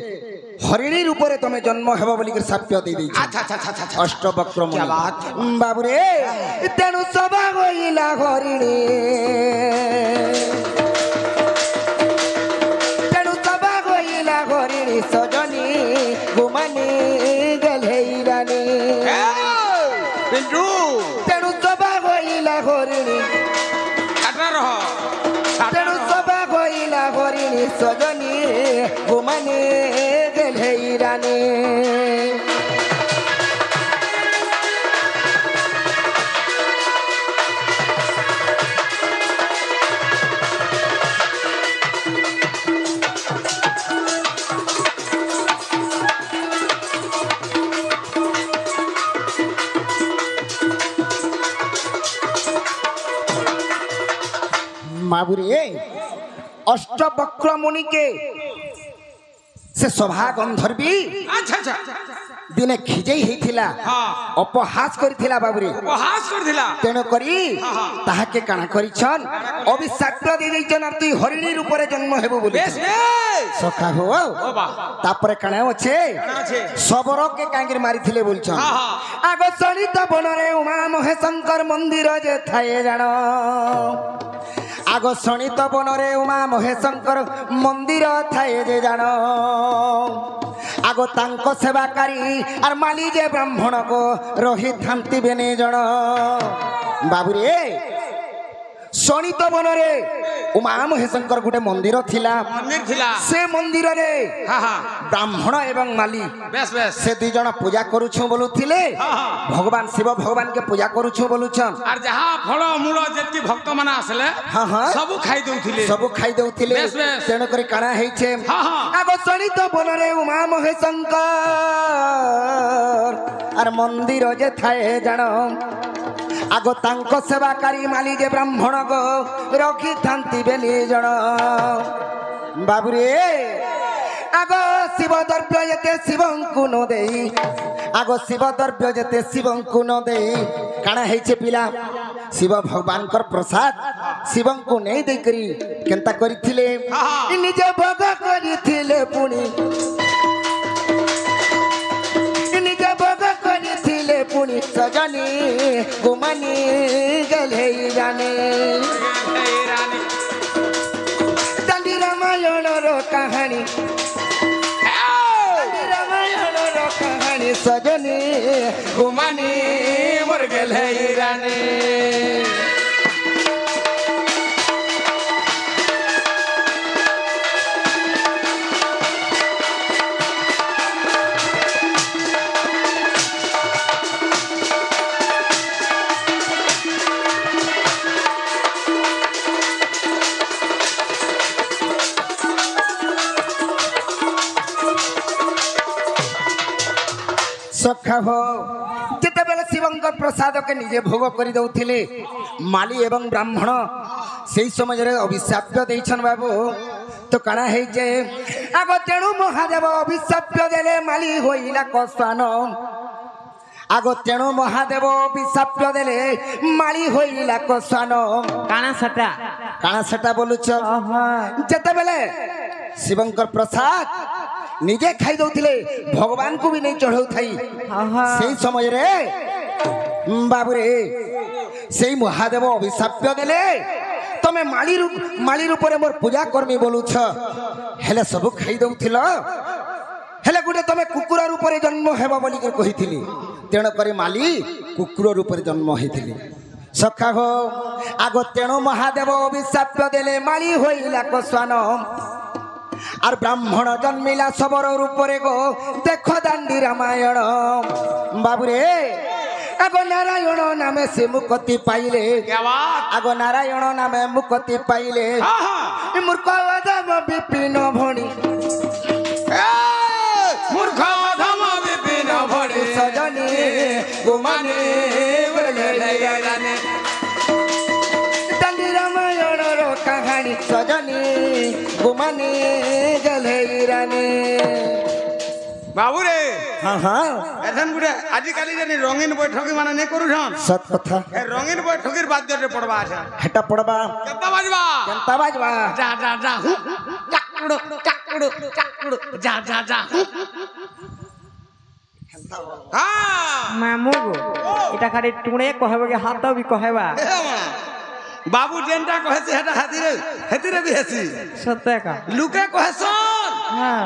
[SPEAKER 2] हरिणी रूप रे तमे जन्म हेबो बोली कर साप्य दे दै
[SPEAKER 1] अच्छा
[SPEAKER 2] अष्टवक्र मुनि बाबू रे तेनु सभा होइला हरिणी तेनु सभा होइला हरिणी सजनी गुमानी गेले रानी
[SPEAKER 1] पिंटू
[SPEAKER 2] तेनु सभा होइला हरिणी
[SPEAKER 1] काटा रह
[SPEAKER 2] तेनु सभा होइला हरिणी सजनी गुमानी गेले रानी माबुरे अष्टवक्र मुनि के से सभा गंधर्वी
[SPEAKER 1] अच्छा अच्छा
[SPEAKER 2] दिने खिजेई हेथिला
[SPEAKER 1] हाँ
[SPEAKER 2] अपहास करथिला बाबुरे
[SPEAKER 1] उपहास करथिला
[SPEAKER 2] तेणु करी ताहाके काना करिछन अभिशाप दे दैछन आर तु हरिणी रूपरे जन्म हेबो बोली
[SPEAKER 1] बेस बेस
[SPEAKER 2] सखा हो
[SPEAKER 1] ओ बा
[SPEAKER 2] तापरे काना अच्छे
[SPEAKER 1] আছে
[SPEAKER 2] सबरो के कांगिर मारिथिले बोलछन
[SPEAKER 1] हाँ हाँ
[SPEAKER 2] आगो सणित बनरे उमा महेशंकर मंदिर जे थाए जानो आगो सणित बनरे उमा महेशंकर मंदिर थाए जे जानो आगो तांको सेवाकारी आर माली जे ब्राह्मण को रही थांती बेने जण बाबुरे शनित बनरे उमा महेशंकर गोटे मंदिर थिला
[SPEAKER 1] मंदिर थिला
[SPEAKER 2] से मंदिर रे
[SPEAKER 1] हाँ हाँ
[SPEAKER 2] ब्राह्मण एवं माली
[SPEAKER 1] बेस बेस
[SPEAKER 2] से दुई जन पूजा करुछु बोलुथिले
[SPEAKER 1] हाँ।
[SPEAKER 2] भगवान शिव भगवान के पूजा करुछु बोलुछन
[SPEAKER 1] আর যাহা ফল মূল যেতি ভক্ত মানে আসলে
[SPEAKER 2] हाँ हाँ
[SPEAKER 1] সবু খাই দউথিলে
[SPEAKER 2] सब खाई दउथिले
[SPEAKER 1] बेस, बेस।
[SPEAKER 2] तेणु करी काना हेइछे
[SPEAKER 1] हाँ, हाँ।
[SPEAKER 2] आगो शनित बनरे उमा महेशंकर आर मंदिर जे थाए जानो आगो तांको सेवाकारी माली जे ब्राह्मण गो रखी थांती बेली जण बाबुरे आगो शिव द्रव्य जेते शिवंकु न देई आगो शिव द्रव्य जेते शिवंकु न देई काना हेइछे पिला शिव भगवान कर प्रसाद शिवंकु नहीं दे करी केंता करिथिले
[SPEAKER 1] हाँ।
[SPEAKER 2] निजे भोग करिथिले पुणी निजे भोग करिथिले पुणी सजनी गुमानी गले जाने दंडी रामायण रो कहानी दंडी रामायण रो कहानी सजनी गुमानी मर गले जाने सखा हो जिते बेले शिवंकर प्रसाद के निजे भोग कर दउथिले माली एवं ब्राह्मण से समय रे अभिशाप देइछन बाबू तो काना है जे आगो तेणु महादेव अभिशाप देले माली होइला कसान आगो तेणु महादेव अभिशाप देले माली होइला कसान
[SPEAKER 3] काना सटा
[SPEAKER 2] काना सेटा बोलुछ जिते बेले शिवंकर प्रसाद निजे खाई दउथिले भगवान को भी नहीं चढ़ाउ थाई सेई समय रे बाबुरे सेई महादेव अभिशाप देले तमे माली रूपरे मोर पूजा करमी बोलुछ हेले सब खाई दउथिल हेले गुटे तमे कुकुर रूपरे जन्म हेबा बोली के कहिथिली तेण करी माली कुकुर रूपरे जन्म हेथिली सखा हो आगो तेणु महादेव अभिशाप देले माली होइला कसान और ब्राह्मण जन्मिला सबरो रूपरे गो देखो दांडी रामायण बाबुरे आगो नारायण नामे से मुक्ति पाइले
[SPEAKER 1] क्या बात
[SPEAKER 2] आगो नारायण नामे मुक्ति पाइले
[SPEAKER 1] हाँ हाँ
[SPEAKER 2] मूर्ख अधम विपिन भणी
[SPEAKER 1] मूर्ख अधम विपिन भणी
[SPEAKER 2] सजनी गुमानी दांडी रामायण रो कहानी सजनी गुमानी गले रानी
[SPEAKER 1] बाबू रे
[SPEAKER 2] हाँ हाँ
[SPEAKER 1] एथन गुटे आजिकाली जनी रंगीन बैठकी माने नहीं करूछन
[SPEAKER 2] सत कथा
[SPEAKER 1] ए रंगीन बैठकीर बाद्य रे पड़बा আছে
[SPEAKER 2] हेटा पड़बा
[SPEAKER 1] केता बाजबा
[SPEAKER 2] केंता बाजबा
[SPEAKER 1] जा जा जा चाकुड़ो चाकुड़ो चाकुड़ो जा जा जा हां
[SPEAKER 3] मामू गो এটা খালি টুणे कहबे के हाथ भी कहबा
[SPEAKER 1] बाबू जेंटा कहे से हेतिरे भी हेसी
[SPEAKER 3] सत्य का
[SPEAKER 1] लुके कहेसन
[SPEAKER 3] हां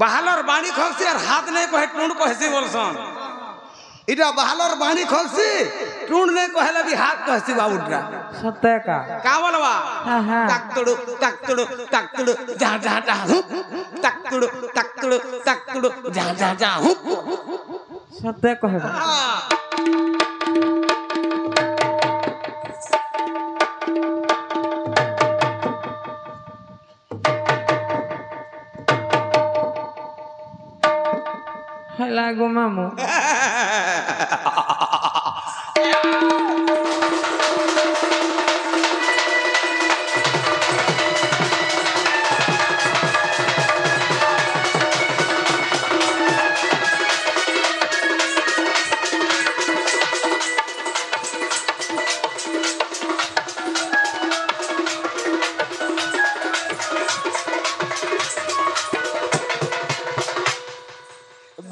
[SPEAKER 1] बाहलर बाणी खलसी और हाथ नहीं कहे टूंड कहसी बोलसन इटा बाहलर बाणी खलसी टूंड नहीं कहले भी हाथ कहसी बाबूटा
[SPEAKER 3] सत्य का
[SPEAKER 1] का बोलबा
[SPEAKER 3] हां हां
[SPEAKER 1] तकतुड़ो जा जा जा तकतुड़ो जा जा जा
[SPEAKER 3] सत्य कहबा हला गो मामू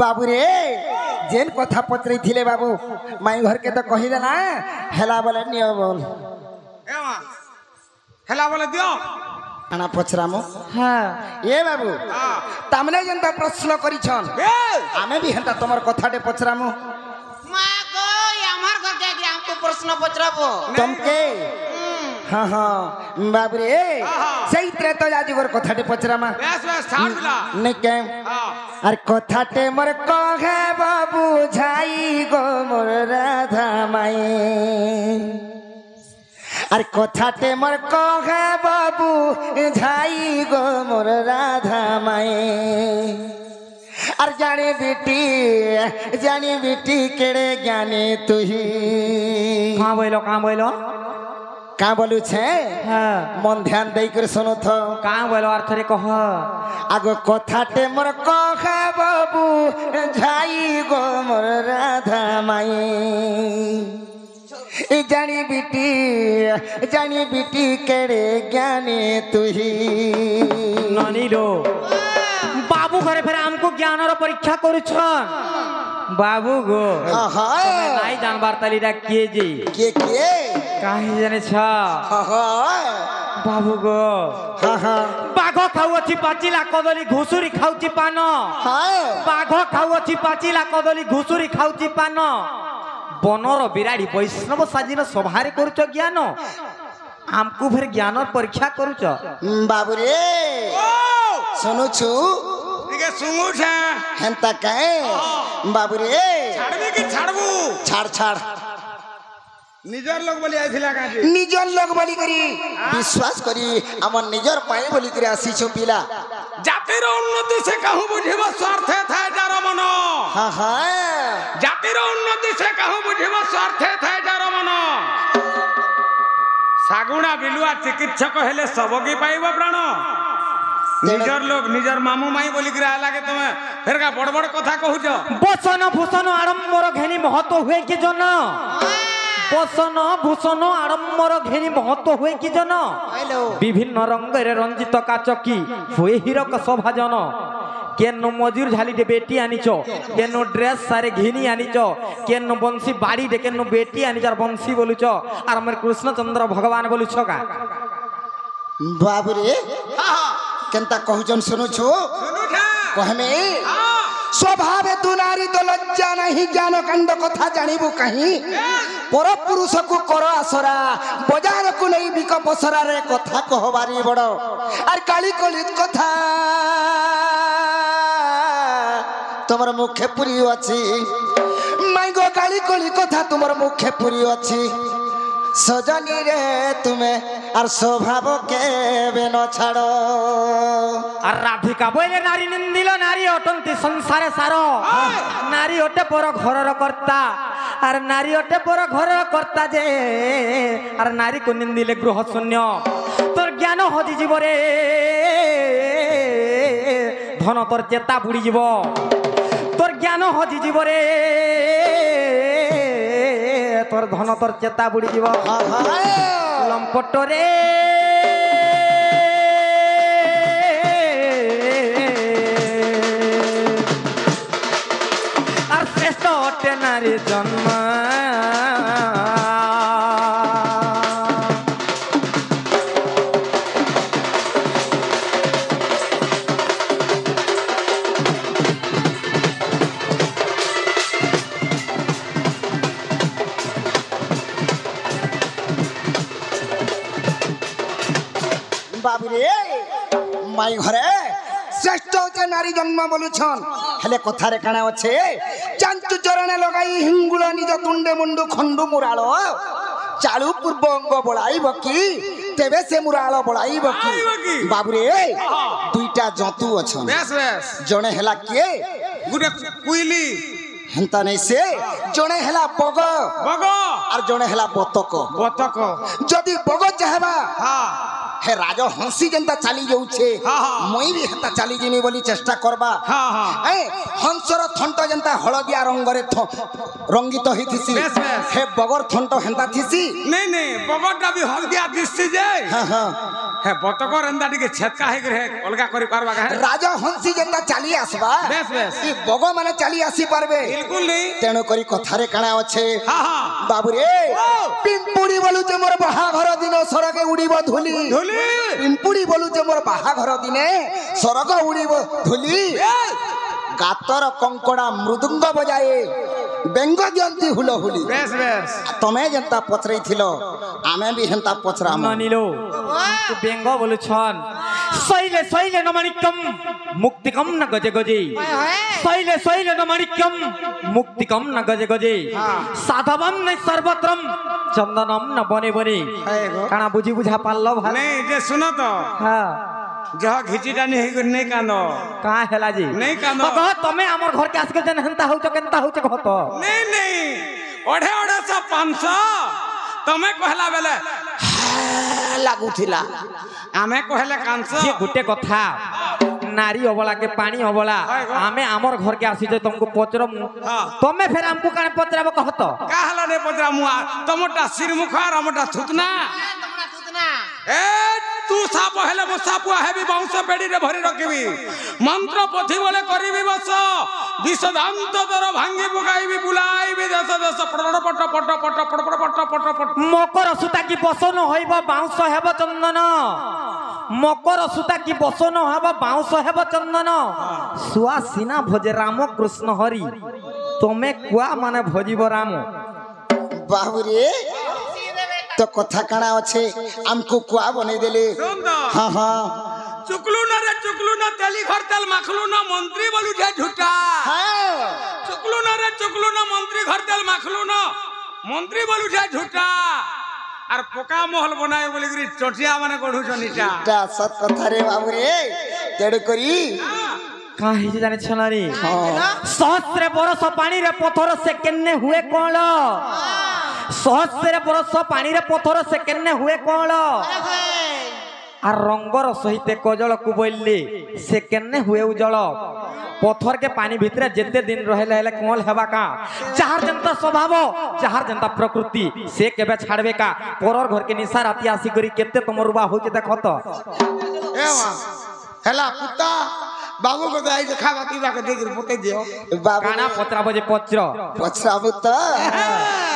[SPEAKER 2] बाबू रे जेन कथा पचरी थिले बाबू माई घर के तो कही देना हेला बोले नियो बोल
[SPEAKER 1] ए मां हेला बोले दियो
[SPEAKER 2] आना पचरामो
[SPEAKER 3] हाँ
[SPEAKER 2] ए बाबू तामने जनता प्रश्न करिछन
[SPEAKER 1] ए
[SPEAKER 2] आमे भी हंता तमर कथाटे पचरामो
[SPEAKER 5] माँ को हमार घर के आगे हमको प्रश्न पचराबो
[SPEAKER 2] तुमके हाँ हाँ बाबू रे सही त्रेतो जादूगर कथाटे पचरामा
[SPEAKER 1] बेस बेस छाड़ दिला
[SPEAKER 2] नहीं के
[SPEAKER 1] हां
[SPEAKER 2] अरे कथाटे मोर कहे बाबू झाई गो मोर राधा माई अरे कथाटे मोर कहे बाबू झाई गो मोर राधा माई अरे जानी बेटी केड़े ज्ञानी तुही
[SPEAKER 3] कहाँ बोलो
[SPEAKER 2] का बोलू छे
[SPEAKER 3] हाँ
[SPEAKER 2] मन ध्यान दे कर सुनो तो
[SPEAKER 3] कहाँ बोलो अर्थ रे कह
[SPEAKER 2] आगो कथाटे मोर कहे बाबू झाई गो मोर राधा माई जानी बेटी केड़े ज्ञानी तुही
[SPEAKER 3] ननी लो बाबू घरे फिर हमको ज्ञान और परीक्षा करुछ बाबू गो नाई जानबार तालीरा किए जी
[SPEAKER 2] के
[SPEAKER 3] काहे जाने छ बाबू गो बाघ खाउछि पाचिला कदली घुसुरी खाउछि पान बाघ खाउछि पाचिला कदली घुसुरी खाउछि पान बनर बिराड़ी वैष्णव साजिन सभारे करुछ ज्ञान हमको फिर ज्ञान और परीक्षा करुछ
[SPEAKER 2] बाबू रे सुनु छु
[SPEAKER 1] ठीक है सुंगू छे
[SPEAKER 2] हेंता कहे बाबू रे
[SPEAKER 1] छाड़बी कि छाड़बू
[SPEAKER 2] छाड़
[SPEAKER 1] निजर लोग बोली आइथिला काजी
[SPEAKER 2] निजर लोग बोली करी विश्वास करी हमर निजर पाए बोली करी आसी छु पिला
[SPEAKER 1] জাতির উন্নতি সে কাহু বুঝিব স্বার্থে থায় যার মন জাতির উন্নতি সে কাহু বুঝিব স্বার্থে থায় যার মন সাগুণা বিলুয়া চিকিৎসক হেলে সবকি পাইব প্রাণ নিজর লোক নিজর মামু মাই বলি করে লাগে তুমি ফেরকা বড় বড় কথা কহুছ
[SPEAKER 3] বসন ভূষণ আড়ম্বর ঘেনি মহত্ব হুয়ে কি জন বসন ভূষণ আড়ম্বর ঘেনি মহত্ব হুয়ে কি জন বিভিন্ন রঙের রঞ্জিত কাচকি হুয়ে হীরক শোভাজন কেন মজুর ঝালিটে বেটি আনিছ কেন ড্রেস সারে ঘিনি আনিছ কেন বংশী বাড়িতে কেন বেটি আনিছ আর বংশী বলুছ আর আমার কৃষ্ণচন্দ্র ভগবান বলুছ কা
[SPEAKER 2] बाबू रे केनता कहूचन सुनु छु कहमे स्वभाव तू नारी तो लज्जा नहीं ज्ञान कांड कथा जानिबु कहीं पर पुरुष को कर आसरा बाजार को नहीं बिक पसरा रे कथा कहबारी बड़ आर काली कलित कथा तुमर मुखे पुरी अछि माई गो काली कली कथा तुमर मुखे पुरी अछि सजनी रे तुम्हें और स्वभाव के बेन छाड़ो
[SPEAKER 3] আর রাধিকা বইলে নারী নিন্দিল নারী অটন্তি সংসারে সার নারী ওটে পর ঘরর কর্তা আর নারী ওটে পর ঘরর কর্তা যে আর নারী কো নিন্দিলে গৃহ শূন্য তোর জ্ঞান হজি জীব রে ধন তোর চেতা বুড়ি যাব তোর জ্ঞান হজি জীব রে তোর ধন তোর চেতা বুড়ি যাব লম্পট রে আর শ্রেষ্ঠ অটে নারী জন্ম
[SPEAKER 2] बाबू रे माई घरे श्रेष्ठ होचे नारी जन्म बोलुछन हेले कथारे काना अच्छे चांचु चरणे लगाई हिंगुला निज तुंडे मुंडू खंडू मुरालो चालू पूर्व अंग बड़ाइब की तेबे से मुरालो बड़ाइब की बाबू रे दुईटा जंतु अछन
[SPEAKER 1] बेस बेस
[SPEAKER 2] जणे हेला के
[SPEAKER 1] गुटे कुइली
[SPEAKER 2] हेंता नहीं से जणे हेला बग
[SPEAKER 1] बग
[SPEAKER 2] और जणे हेला बतक
[SPEAKER 1] बतक
[SPEAKER 2] जदी बग चाहबा
[SPEAKER 1] हां
[SPEAKER 2] हे राजा हंसी जनता चली जाऊे मुई भी हेता चली जिमी बोली चेष्टा करबा ए हंसर थंट जनता हलदिया रंगरे रंगित ही थिसी हे बगर थंट हेंता थिसी
[SPEAKER 1] नहीं नहीं बगरटा भी हलदिया दिससी जे
[SPEAKER 2] हां हां
[SPEAKER 1] हे बतकर एंदा टिके छेतका हे रे अलगा करि पारबा का
[SPEAKER 2] राजा हंसी जेंता चली आसबा
[SPEAKER 1] बेस बेस
[SPEAKER 2] ई बग माने चली आसी पारबे
[SPEAKER 1] बिल्कुल नहीं
[SPEAKER 2] तेणु करी कथारे काना अच्छे
[SPEAKER 1] हां हां
[SPEAKER 2] बाबू रे पिंपुड़ी बोलू जे मोर बाहाघर दिन सरगे उड़ीबो धुली
[SPEAKER 1] धुली
[SPEAKER 2] पिंपुड़ी बोलू जे मोर बाहाघर दिने सरग उड़ीबो धुली गातर कंकड़ा मृदुंग बजाए बेंग दियंती हुलो हुली
[SPEAKER 1] बेस बेस
[SPEAKER 2] तमे जेंता पचरई थिलो आमे भी हेंता पचरा
[SPEAKER 3] मानिलो तू बेंग बोलु छन सैले सैले न माणिक्यम मुक्तिकम न गजे गजे सैले सैले न माणिक्यम मुक्तिकम न गजे गजे साधवम न सर्वत्रम चंदनम न बने बने काना बुझी बुझा पाल्लो भाई
[SPEAKER 1] नहीं जे सुनो तो
[SPEAKER 3] हां
[SPEAKER 1] जह घिचिटा नहीं कानो
[SPEAKER 3] का हेला जी
[SPEAKER 1] नहीं कानो
[SPEAKER 3] कह तमे हमर घर के आस के जन हंता होच केनता होच कहत
[SPEAKER 1] नहीं नहीं ओढ़े ओढ़े सब 500 तमे कहला बेले लागू थिला आमे कहले 500
[SPEAKER 3] ये गुटे कथा नारी अबला के पानी अबला आमे हमर घर के आसी जे तुमको पचरम तमे फेर हमको काने पचराबो कहत
[SPEAKER 1] का हला ने पचरा मुआ तमोटा सिर मुखार हमटा थुतना
[SPEAKER 5] ତମନା ତୁତନା
[SPEAKER 1] ए तू साप हेले मो सापुआ हेबी बाउंस पेडी रे भरी रखिबी मंत्र पोथी बोले करिबी बस विषदांत दर भांगी पकाइबी बुलाइबी देश देश पट पट पट पट पट पट पट पट
[SPEAKER 3] मकर सुता की बसन होइबो बाउंस हेबो चंदन मकर सुता की बसन हेबो बाउंस हेबो चंदन सुआ सीना भजे राम कृष्ण हरि तमे कुआ माने भजिबो राम
[SPEAKER 2] बाबू रे तो कथा काना अच्छे हमको कुआ बने देले हाँ हाँ
[SPEAKER 1] चुकलू न तेली घर तेल माखलू न मंत्री बोलू जे झूठा चुकलू न मंत्री घर तेल माखलू न मंत्री बोलू जे झूठा आर पोका महल बनाए बोली गरी चटिया माने गढु जनिटा
[SPEAKER 2] ता सत कथा रे बाबू रे तेड़ करी
[SPEAKER 3] काहे जे जाने छनारी सहस्र बरस पानी रे पत्थर से केन्ने हुए कोण सहस्र बरस पानी रे पत्थर से केन्ने हुए कोण आ रंगर सहित कजल को बोलली से केन्ने हुए उजल पत्थर के पानी भीतर जेते दिन रहले हेले कोल हेबा का जहार जनता स्वभाव जहार जनता प्रकृति से केबे छाड़बे का परर घर के निशा राती आसी करी केते तमरुबा होके देखत
[SPEAKER 1] एवा हेला कुत्ता बाबू को दाई के खावा पीवा के देख पोते दियो
[SPEAKER 2] बाबू
[SPEAKER 3] काना पत्रा बजे पच्र
[SPEAKER 2] पछराबु त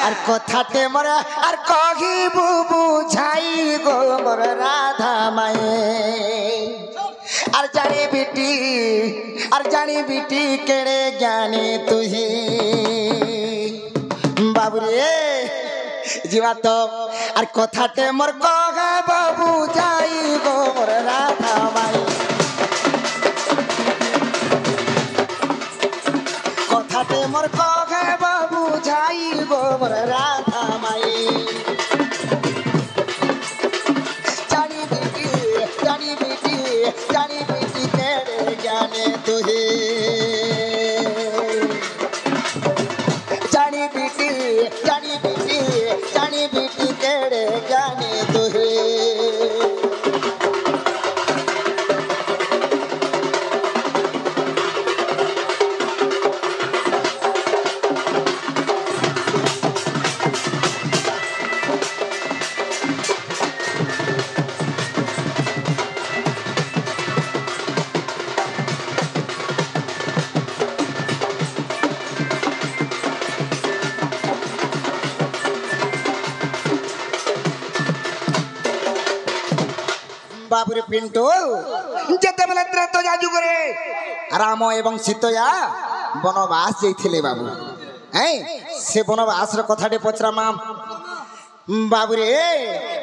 [SPEAKER 2] आर कथाटे मोर आर कही बुबु झाई गो मोर राधा माए आर जानी बेटी केड़े ज्ञानी तुही बाबू रे जीवा तो आर कथाटे मोर कहे बाबू झाई गो मोर राधा माए कथाटे मोर कहे बाबू झाई गो मोर राधा माई जानी बेटी केड़े जाने तुहे जानी बेटी केड़े जाने तुहे बाबुरे पिंटू जेते बेले त्रेतो जाजू करे राम एवं सीतया वनवास जाइथिले बाबू हैं से वनवास र कथाटे पचरामा बाबुरे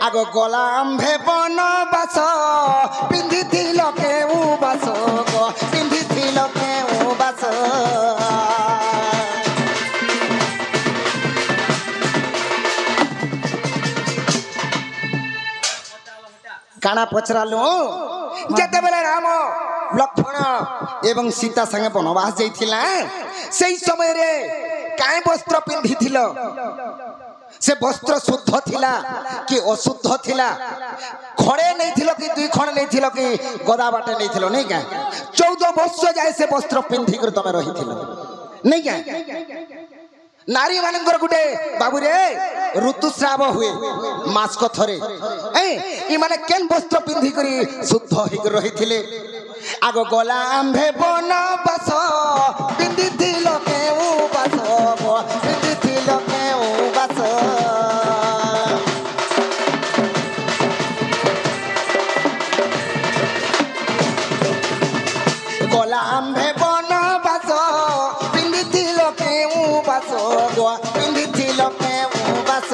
[SPEAKER 2] आगो गलाम भे वनवास पिंधिथिल केउ बास गो पिंधिथिल केउ बास काना पचरालु जेते बेले राम लक्ष्मण एवं सीता संगे वनवास जाइथिला सेई समय रे काई वस्त्र पिंधिथिल से वस्त्र शुद्ध थिला कि अशुद्ध थिला खड़े नहीं थिलो कि दुई खण नहीं थिलो कि गदा बाटे नहीं थिलो नहीं का 14 वर्ष जाए से वस्त्र पिंधि कर तमे रही थिलो नहीं का नारी मानकर गुटे बाबू रे ऋतुस्राव हुए मास को थरे इ माने केन वस्त्र पिंधि करी शुद्ध हिक रहिथिले आगो गला आंभे बन बस पिंधि थिल केउ बस पिंधि थिल केउ बस गला आंभे बन बस पिंधि थिल केउ बस पिंधि थिल केउ बस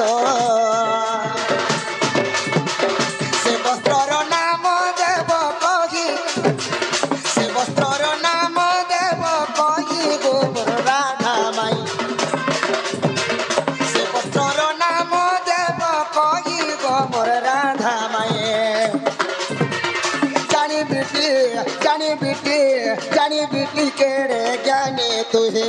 [SPEAKER 2] से वस्त्रर नाम देव कही से वस्त्रर नाम देव कही गोबर राधा माई से वस्त्रर नाम देव कही गोबर राधा माई जानी बेटी केड़े ज्ञानी तुहे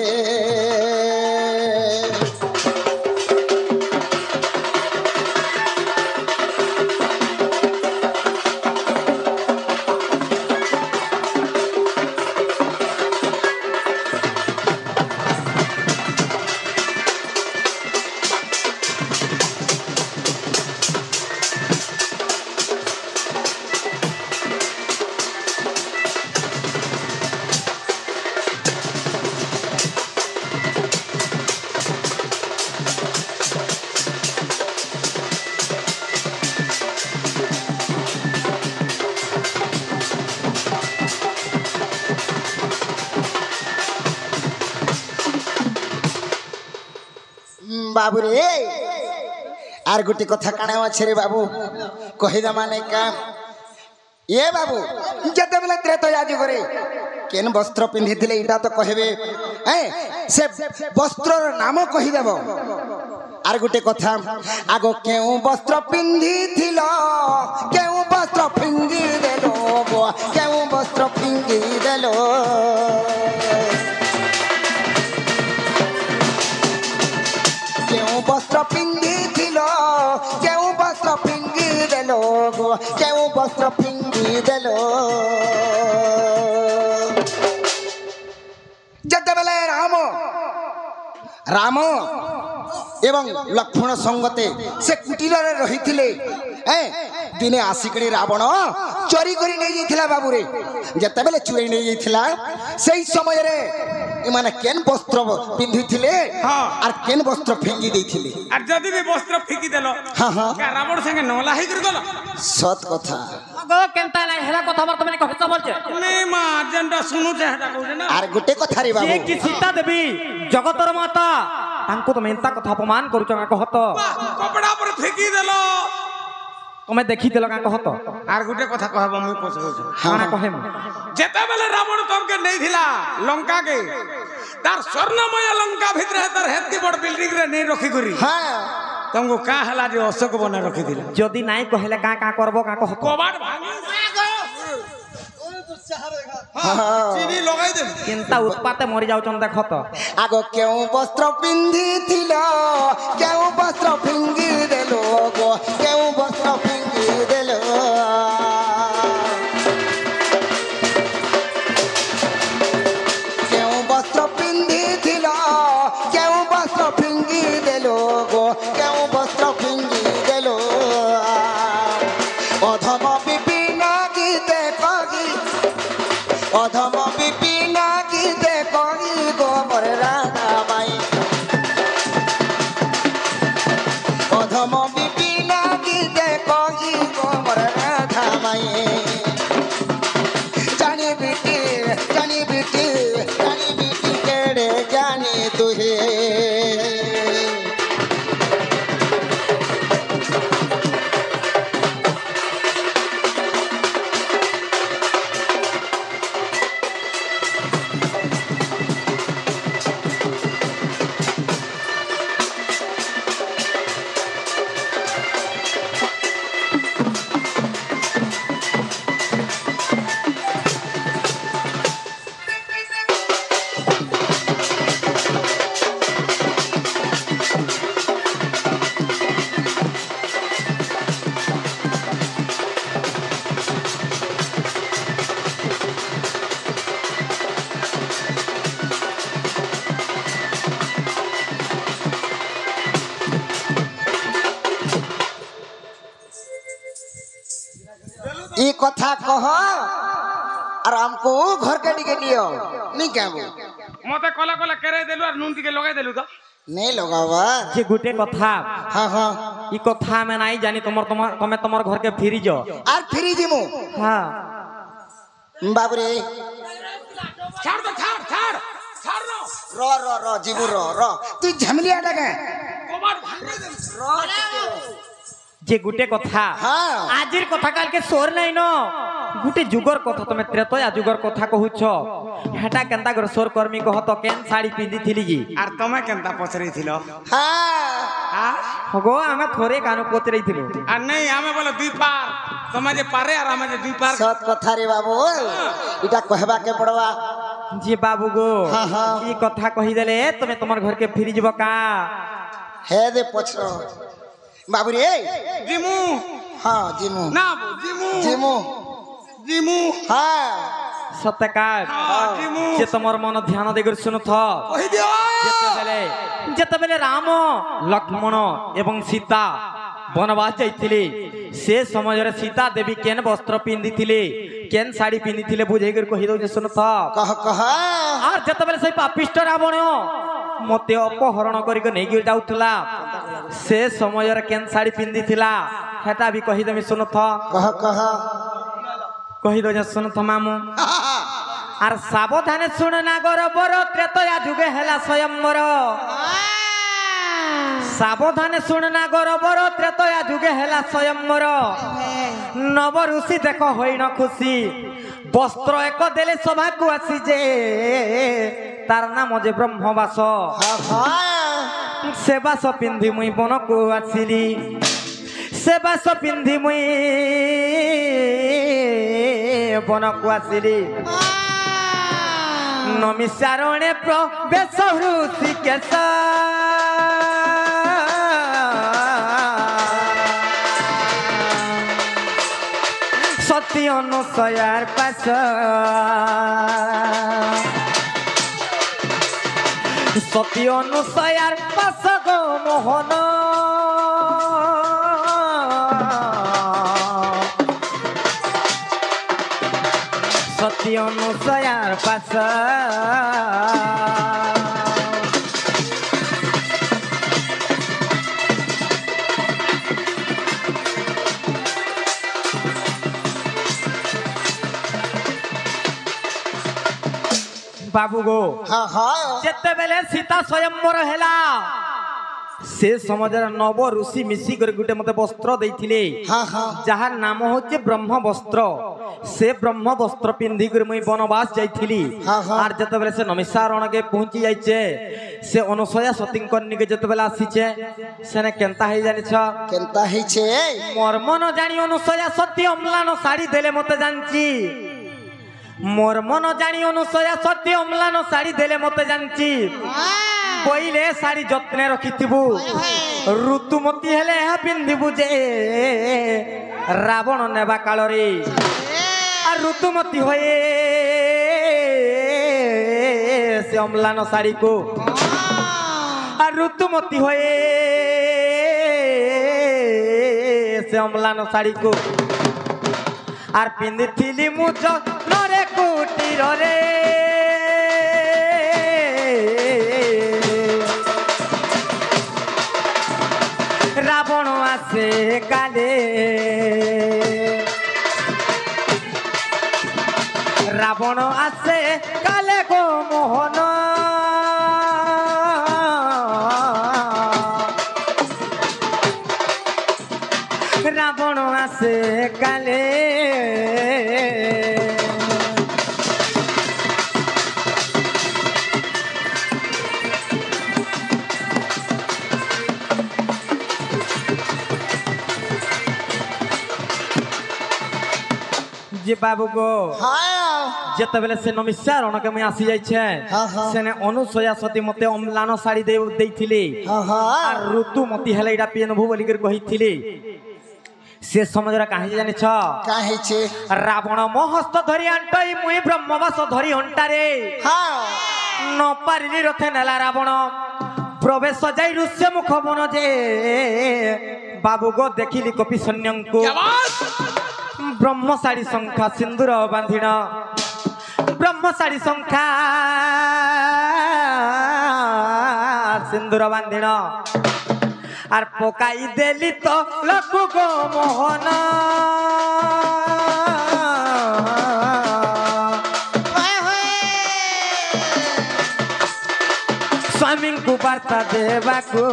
[SPEAKER 2] बाबू रे आर गुटी कथा काना अच्छे रे बाबू कहिदा माने का ये बाबू जते बेले त्रेतया जुगरे केन वस्त्र पिंधि थिले इटा तो कहबे से वस्त्रर नाम कहि देबो आर गुटे कथा आगो केउ वस्त्र पिंधि थिलो केउ वस्त्र फिंगी देलो केउ वस्त्र फिंगी देलो वस्त्र पिंधि थिलो केउ वस्त्र फिंगी देलो केउ वस्त्र फिंगी देलो जते बेले राम एवं लक्ष्मण संगते से कुटीर रे रहिथिले दिने आसिकड़ी रावण चोरी करी नहीं जाइथिला बाबू रे जते बेले चुरी नहीं जाइथिला सेही समय रे इमाने केन वस्त्र पिंधि थिले आर केन वस्त्र फेंगी देथिले
[SPEAKER 1] আর যদি भी वस्त्र फेंकी देलो
[SPEAKER 2] हां हां
[SPEAKER 1] का रावण संगे नोला ही कर गलो
[SPEAKER 2] सत कथा
[SPEAKER 3] गो केनता নাই হেলা কথা বর্তমানে কইতা বলছে
[SPEAKER 1] नहीं मां जेंडा सुनु जे हेटा कहू ना
[SPEAKER 2] आर गुटे कथा रे
[SPEAKER 3] যে
[SPEAKER 2] बाबू
[SPEAKER 3] কি সীতা দেবী জগতর মাতা তাঙ্কু তুমি এন্তা কথা অপমান করুছ না কহত
[SPEAKER 1] कपड़ा पर फेंकी देलो
[SPEAKER 3] তুমি দেখি দেল না কহত
[SPEAKER 1] আর গুটে কথা कहब मुई पछो
[SPEAKER 3] हां কহেম
[SPEAKER 1] जेते बेले रावण तमके नहीं थिला लंका के तार स्वर्णमय लंका भीतर तार हेती बड़ बिल्डिंग रे नहीं रखी करी
[SPEAKER 2] हां
[SPEAKER 1] तुमको का हला जे अशोक बना रखी थिला
[SPEAKER 3] যদি নাই কহেলে কা কা করব কা কহত
[SPEAKER 1] कबाड़ भांगी चीनी लगाई दे
[SPEAKER 3] চিন্তা উৎপাতে মরি যাউছন দেখত
[SPEAKER 2] आगो केउ वस्त्र पिंधि थिलो केउ वस्त्र फिंगी देलो केउ वस्त्र फिंगी देलो केउ वस्त्र पिंधि थिलो केउ वस्त्र फिंगी देलो केउ वस्त्र फिंगी देलो अधम विपिन गीते कही अधम विपिन गीते कही गोबर राधा माई अधम विपिन ई कथा कह और हमको घर के टिके लियो नहीं कहबो
[SPEAKER 1] मते कला कला करे देलु और नून टिके लगाई देलु तो
[SPEAKER 2] नहीं लगावा
[SPEAKER 3] जे गुटे कथा
[SPEAKER 2] हाँ हाँ
[SPEAKER 3] ई कथा में नहीं जानी तमे तमर घर के फिरी जो
[SPEAKER 2] और फ्री जिमु
[SPEAKER 3] हाँ
[SPEAKER 2] बाबू रे
[SPEAKER 1] छाड़ दो छाड़ रो
[SPEAKER 2] रो जिबू रो तू झमलिया डगे
[SPEAKER 1] कबाड़ भांगे दे
[SPEAKER 3] जे गुटे कथा
[SPEAKER 2] हाँ
[SPEAKER 3] आजिर कथा काल के सोर नहीं न गुटे जुगर कथा तमे त्रेतया जुगर कथा कहूछ हेटा केनता कर सोर कर्मी कह तो केन साड़ी पिंदी थिली जी
[SPEAKER 1] आर तमे केनता पचरी थिलो
[SPEAKER 2] हाँ
[SPEAKER 1] हां
[SPEAKER 3] हगो हमें थोरे कानो पोतरई थिलु
[SPEAKER 1] आ नहीं हमें बोले दुई पार तमे जे पारे और हमें जे दुई पार
[SPEAKER 2] सत कथा रे बाबू इटा कहबा के पड़वा
[SPEAKER 3] जी बाबू गो
[SPEAKER 2] हाँ, हाँ।
[SPEAKER 3] ई कथा कही देले तमे तमर घर के फिरी जब का
[SPEAKER 2] हे दे पछरो बाबू रे
[SPEAKER 1] जिमु
[SPEAKER 2] हाँ जिमु
[SPEAKER 1] ना जिमु
[SPEAKER 2] जिमु
[SPEAKER 1] जिमु
[SPEAKER 2] हाँ
[SPEAKER 3] सत्यकार
[SPEAKER 1] जिमु
[SPEAKER 3] जे तमर मन ध्यान देकर सुनु था
[SPEAKER 1] कहि दियो
[SPEAKER 3] जेतेबेले राम लक्ष्मण एवं सीता वनवास जाइथिले से समय रे सीता देवी केन वस्त्र पिंदी थिले केन साड़ी पिंदी थिले बुझे कर कहि दो जे सुन था
[SPEAKER 2] कह
[SPEAKER 3] आर जेतेबेले से पापिष्ट रावण मते अपहरण करी के नै गिर जाउथला से समय रे केन साड़ी पिंदी थिला हेटा भी कहि देमी सुन था
[SPEAKER 2] कह
[SPEAKER 3] कहि दो जे सुन था मामू आर सावधाने सुन ना गरबर त्रेतया जुगे हेला स्वयंवर सावधाने शुण ना गरबर त्रेतया जुगे हेला स्वयंवर नव ऋषि देख होइना खुशी वस्त्र एक देले सभा को आसी जे तार नाम जे ब्रह्मवास से बास पिंधि मुई बन को आसिली से बास पिंधि मुई बन को आसिली नमिसारणे प्रवेश ऋषिकेश सती अनुसयार पास सती अनुसयार पास गो मोहन सती अनुसयार पास बाबू गो
[SPEAKER 2] हाँ हाँ
[SPEAKER 3] जेते बेले सीता स्वयंवर हेला से समझर नव ऋषि मिसी कर गुटे मते वस्त्र देथिले
[SPEAKER 2] हाँ हाँ
[SPEAKER 3] जहार नाम होचे ब्रह्म वस्त्र से ब्रह्म वस्त्र पिंधि कर मुई वनवास जाइथिली
[SPEAKER 2] हाँ, हाँ।
[SPEAKER 3] आर जेते बेले से नमिसारण के पहुंची जाइचे से अनुसया सतींकरनी के जेते बेले आसीचे सेने केनता हे जानि छ
[SPEAKER 2] केनता है छे
[SPEAKER 3] मोर मन जानी अनुसया सती अम्लान साड़ी देले मते जानची मोर मन जानी अनुसया सती अम्लान साड़ी देले मते जानची पहिले साड़ी जत्ने रखिथिबु ऋतुमती हेले हा पिंधिबु जे रावण नेबा काल रे आ ऋतुमती होए से अम्लान साड़ी को आ ऋतुमती होए से अम्लान साड़ी को आर पिंधिथिली मुझ नरे कुटीर रे रावण आसे काले रावण आसे काले गो मोहन रावण आसे काले जे बाबू गो
[SPEAKER 2] हाँ
[SPEAKER 3] जेते बेले से नमिसारण के मैं आसी जाय छे
[SPEAKER 2] हाँ, हाँ।
[SPEAKER 3] सेने अनुसया सती मते अम्लान साड़ी दे देथिले
[SPEAKER 2] हाँ हाँ
[SPEAKER 3] आर ऋतुमती हेले इडा पिनभु बोली कर कहिथिले से समझरा काहे जानि छ
[SPEAKER 2] काहे छे
[SPEAKER 3] रावण महस्त धरि आंटई मुई ब्रह्मवास धरि हंटारे
[SPEAKER 2] हाँ
[SPEAKER 3] न पारिली रथे नेला रावण प्रवेश जाई ऋष्य मुख बन जे बाबू गो देखिली कपि सन्यंकु ব্রহ্মশাড়ী সংখ্যা সিন্দুর বাঁধিণ ব্রহ্মশাড়ী সংখ্যা সিন্দুর বাঁধিণ আর পকাই দেলি তো লঘু গো মোহন স্বামীଙ୍କୁ বার্তা দেবাকু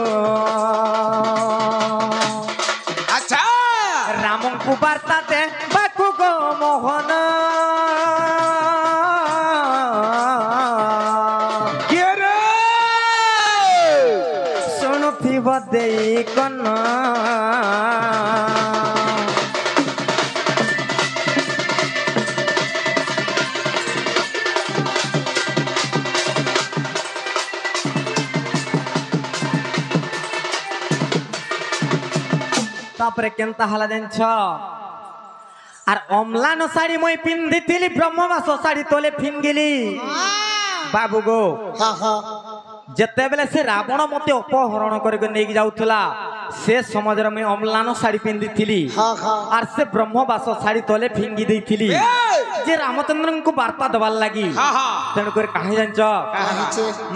[SPEAKER 1] আচ্ছা
[SPEAKER 3] রামଙ୍କୁ বার্তা দেবাকু গো মোহন
[SPEAKER 1] কিয়ে রে
[SPEAKER 3] শুণুথিব দেই কন তাপরে কেনতা হালা জানছ আর অম্লান শাড়ি মই পিন্ধিলি ব্রহ্মবাস শাড়ি তোলে ফিঙ্গিলি বাবু গো যেতেবেলে সে রাবণ মতে অপহরণ করে নেইকি যাউথলা সে সমাজরে মই অম্লান শাড়ি পিন্ধিলি আর সে ব্রহ্মবাস শাড়ি তোলে ফিঙ্গি দেইথিলি যে রামচন্দ্রଙ୍କୁ বার্তা দেবার লাগি তেণু করে কাহি জানছ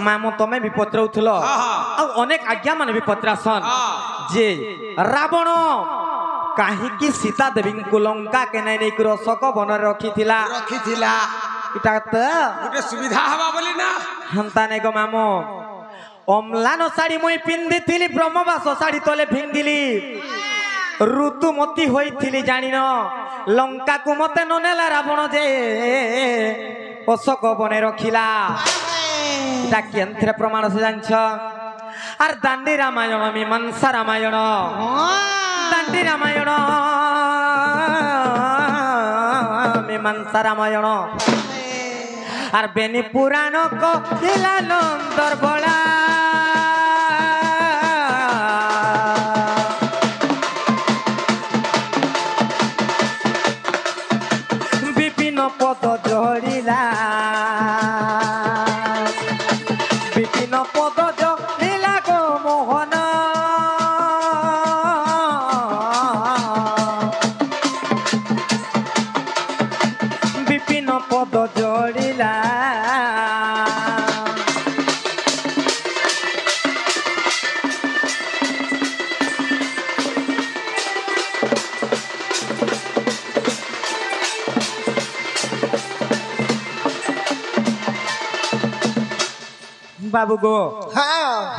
[SPEAKER 3] মামো তুমি বি পত্রাউথল আর অনেক আজ্ঞা মানে বি পত্রাসন যে রাবণ কাহিকি সীতা দেবীଙ୍କୁ লঙ্কা কেনাই নেই অশোক বନରେ রখিথিলা এটা তো
[SPEAKER 1] গোটে সুবিধা হবা বলি না
[SPEAKER 3] হেন্তা নেই গো মামো অম্লান শাড়ি মই পিন্ধিলি ব্রহ্মবাস শাড়ি তোলে ফিঙ্গিলি ঋতুমতী হইথিলি জানিন লঙ্কাকু মতে ননেলা রাবণ যে অশোক বনে রখিলা এটা কেন্থে প্রমাণ আছে জানছ আর দাণ্ডি রামায়ণ মীমাংসা রামায়ণ দাণ্ডি রামায়ণ মীমাংসা রামায়ণ আর বেনি পুরাণ কহিলা নন্দর বলা বিপিন পদ জড়িলা বিপিন পদ জড়িলা গো মোহন বিপিন পদ জড়িলা বাবু গো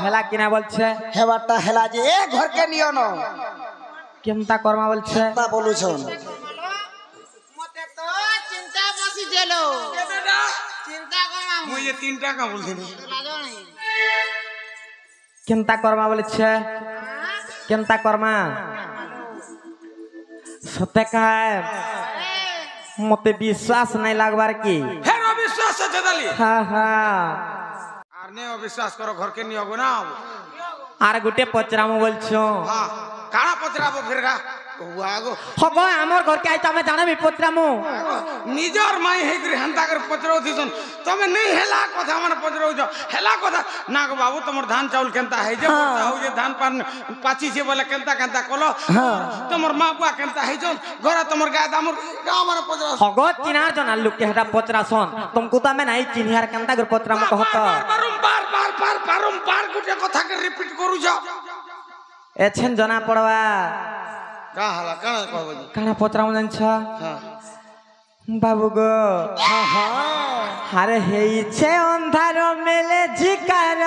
[SPEAKER 3] হেলা কিনা বলছে
[SPEAKER 2] হেবারটা হেলা যে এ ঘরকে নিও ন
[SPEAKER 3] কেমতা কর্মা বলছে
[SPEAKER 2] তা বলুছন
[SPEAKER 5] মতে তো চিন্তা বসি গেল চিন্তা করা
[SPEAKER 1] মুই যে 3 টাকা বলছিনি
[SPEAKER 5] লাগনি
[SPEAKER 3] কেমতা কর্মা বলছে কেমতা কর্মা সত্যি কায় মতে বিশ্বাস নাই লাগবার কি
[SPEAKER 1] ফের অবিশ্বাস আছে দালি
[SPEAKER 3] হ্যাঁ হ্যাঁ
[SPEAKER 1] আর নে অবিশ্বাস করো ঘরকে নিও গো না
[SPEAKER 3] আর গোটে পচরামু বলছো
[SPEAKER 1] হ্যাঁ কানা পচরাবো ফেরগা ওয়াগো
[SPEAKER 3] হব আমার ঘরকে আই তুমি জানাবি পচরামু
[SPEAKER 1] নিজর মাই হেগরি হান্তা করে পচরাও দিছন তুমি নেই হেলা কথা মানে পচরাও যাও হেলা কথা না গো বাবু তোমার ধান চাউল কেনতা হই যে হউ যে ধান পান পাচি সে বলে কেনতা কেনতা কলো তোমার মা বুয়া কেনতা হইছন ঘরে তোমার গায় দামর গাও মানে পচরাও
[SPEAKER 3] হগ চিনার জনার লোককে হেটা পচরাছন তুমকু তো আমি নাই চিনিয়ার কেনতা করে পচরামু কহত
[SPEAKER 1] বারবার গুটে কথা কে রিপিট করু যাও
[SPEAKER 3] এছেন জনা পড়বা
[SPEAKER 1] কা হালা কানা কহব
[SPEAKER 3] কানা পচরামু জানছ
[SPEAKER 1] হ্যাঁ
[SPEAKER 3] বাবু গো আরে হেইছে অন্ধার মেলে ঝিকার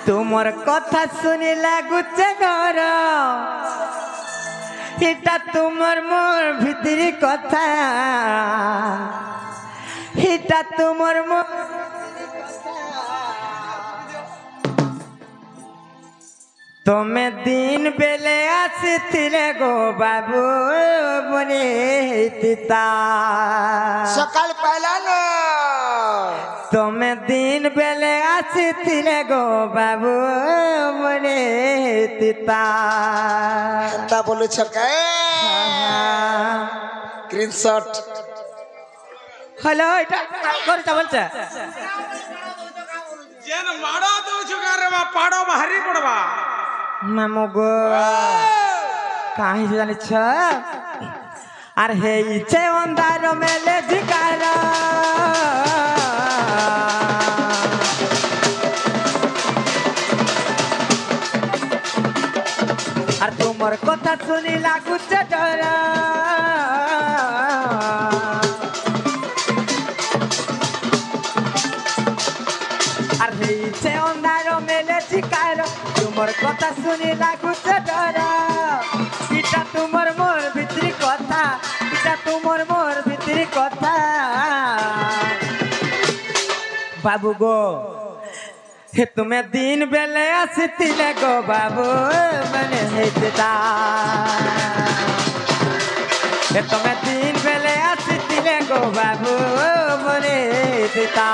[SPEAKER 3] তোমার কথা শুনি লাগুছে ঘর এটা তোমার মোর ভিতরি কথা এটা তোমার মোর তুমি দিন বেলে আসিলে গো বাবু বনে তিতা
[SPEAKER 2] সকাল পাইলা না
[SPEAKER 3] তুমি দিন বেলে আসিলে গো বাবু বনে তিতা
[SPEAKER 2] তা বলুছ কে স্ক্রিনশট
[SPEAKER 3] হ্যালো এটা করতে বলছে
[SPEAKER 1] যেন মাড়া দউছ গারে মা পাড়ো ভারি পড়বা
[SPEAKER 3] মামু গো কাহি জানিছ আর হেইছে অন্ধার মেলে জিকার আর তোমার কথা শুনি লাগুছে ডর আর হেইছে অন্ধার মেলে জিকার তোমার কথা শুনি লাগুছে ডর এটা তোমার মোর ভিতরি কথা এটা তোমার মোর ভিতরি কথা বাবু গো হে তুমি দিন বেলে আসিলে গো বাবু মানে হেইতা হে তুমি দিন বেলে আসিলে গো বাবু মনে হেইতা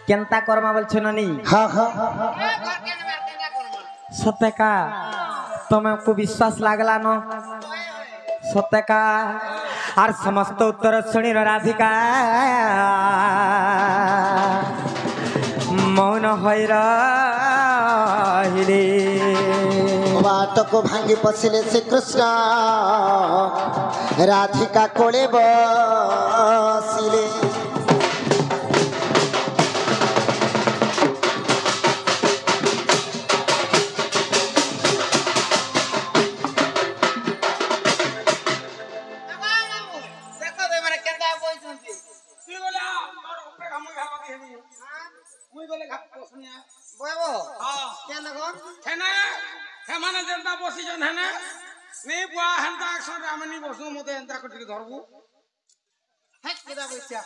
[SPEAKER 3] কেনতা কর্মা বলছো নানি
[SPEAKER 2] হ্যাঁ হ্যাঁ
[SPEAKER 3] সত্যকা তোমাকে বিশ্বাস লাগলা ন সত্যকা আর সমস্ত উত্তর শুনি রাধিকা মৌন হই রহিলে
[SPEAKER 2] বাতকো ভাঙ্গি পশিলে শ্রীকৃষ্ণ রাধিকা কোলে বসিলে
[SPEAKER 5] ଦେଖ ଦେ ମାନେ କେନ୍ତା ବଇଛନ୍ତି
[SPEAKER 1] তুই বলে তোর উপরে কাম খাবা কি হেবি মুই বলে ঘাপ পছনিয়া
[SPEAKER 5] বইব
[SPEAKER 1] হ্যাঁ
[SPEAKER 5] কেন দেখো
[SPEAKER 1] হেনে হেমানে যেনতা বসিছন হেনে নি বুয়া হেনতা একশন আমি নি বসু মতে হেনতা কটি ধরবু
[SPEAKER 5] হেক কেদা বইছা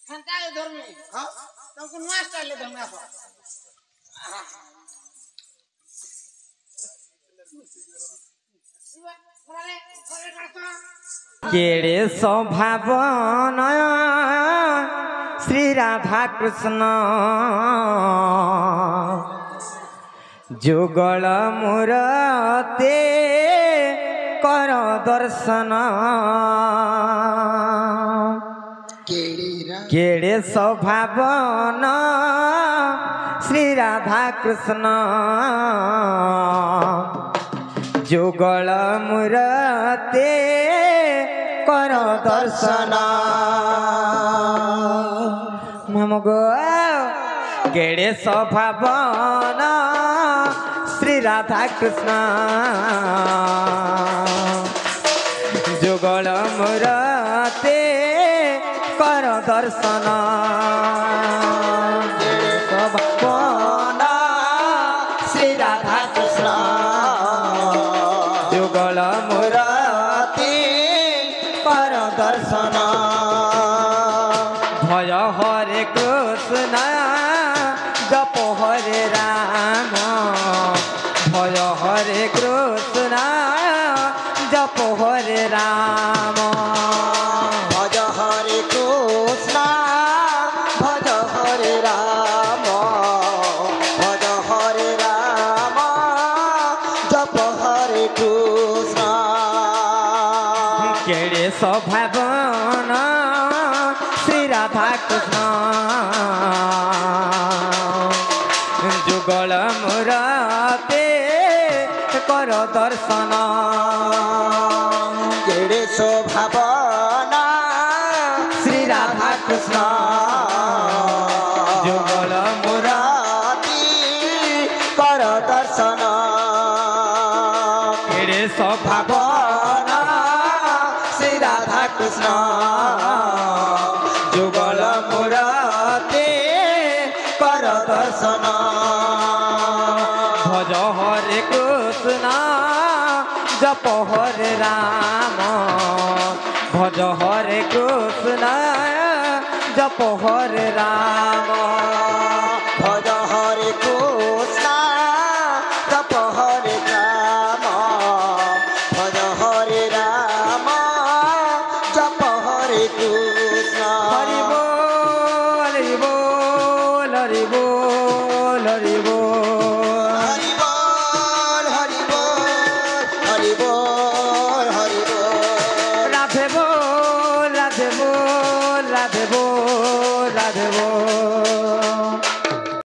[SPEAKER 5] হেনতা ধর্মী
[SPEAKER 1] হ্যাঁ
[SPEAKER 5] ତମକୁ ନୂଆ ଷ୍ଟାଇଲରେ ଧର୍ମୀ ଆସ
[SPEAKER 3] কেড়ে স্বভাব নয় শ্রী রাধা কৃষ্ণ যুগল মূরতে কর দর্শন কেড়ে স্বভাব শ্রী রাধা কৃষ্ণ যুগল মূরতে কর দর্শন মামু গো কেড়ে স্বভাবন শ্রী রাধা কৃষ্ণ যুগল মূরতে কর দর্শন স্বভাবন শ্রী রাধা কৃষ্ণ যুগল মূরতি কর দর্শন ভয় হরে কৃষ্ণ জপ হরে রাম ভয় হরে কৃষ্ণ জপ হরে রাম
[SPEAKER 2] ভজ হরে কৃষ্ণ ভজ হরে রাম ভজ হরে রাম জপ হরে কৃষ্ণ
[SPEAKER 3] কেড়ে স্বভাবন শ্রী রাধা কৃষ্ণ যুগল মূরতে কর দর্শন
[SPEAKER 2] কেড়ে শোভাবনা
[SPEAKER 3] শ্রী রাধা কৃষ্ণ যুগল
[SPEAKER 2] রাতি কর দর্শন
[SPEAKER 3] কেড়ে স্বভাব
[SPEAKER 2] শ্রী রাধা কৃষ্ণ
[SPEAKER 3] যুগল মূরতে
[SPEAKER 2] কর দর্শন
[SPEAKER 3] ভজ হরে কৃষ্ণ জপ হরে রাম ভজ দেব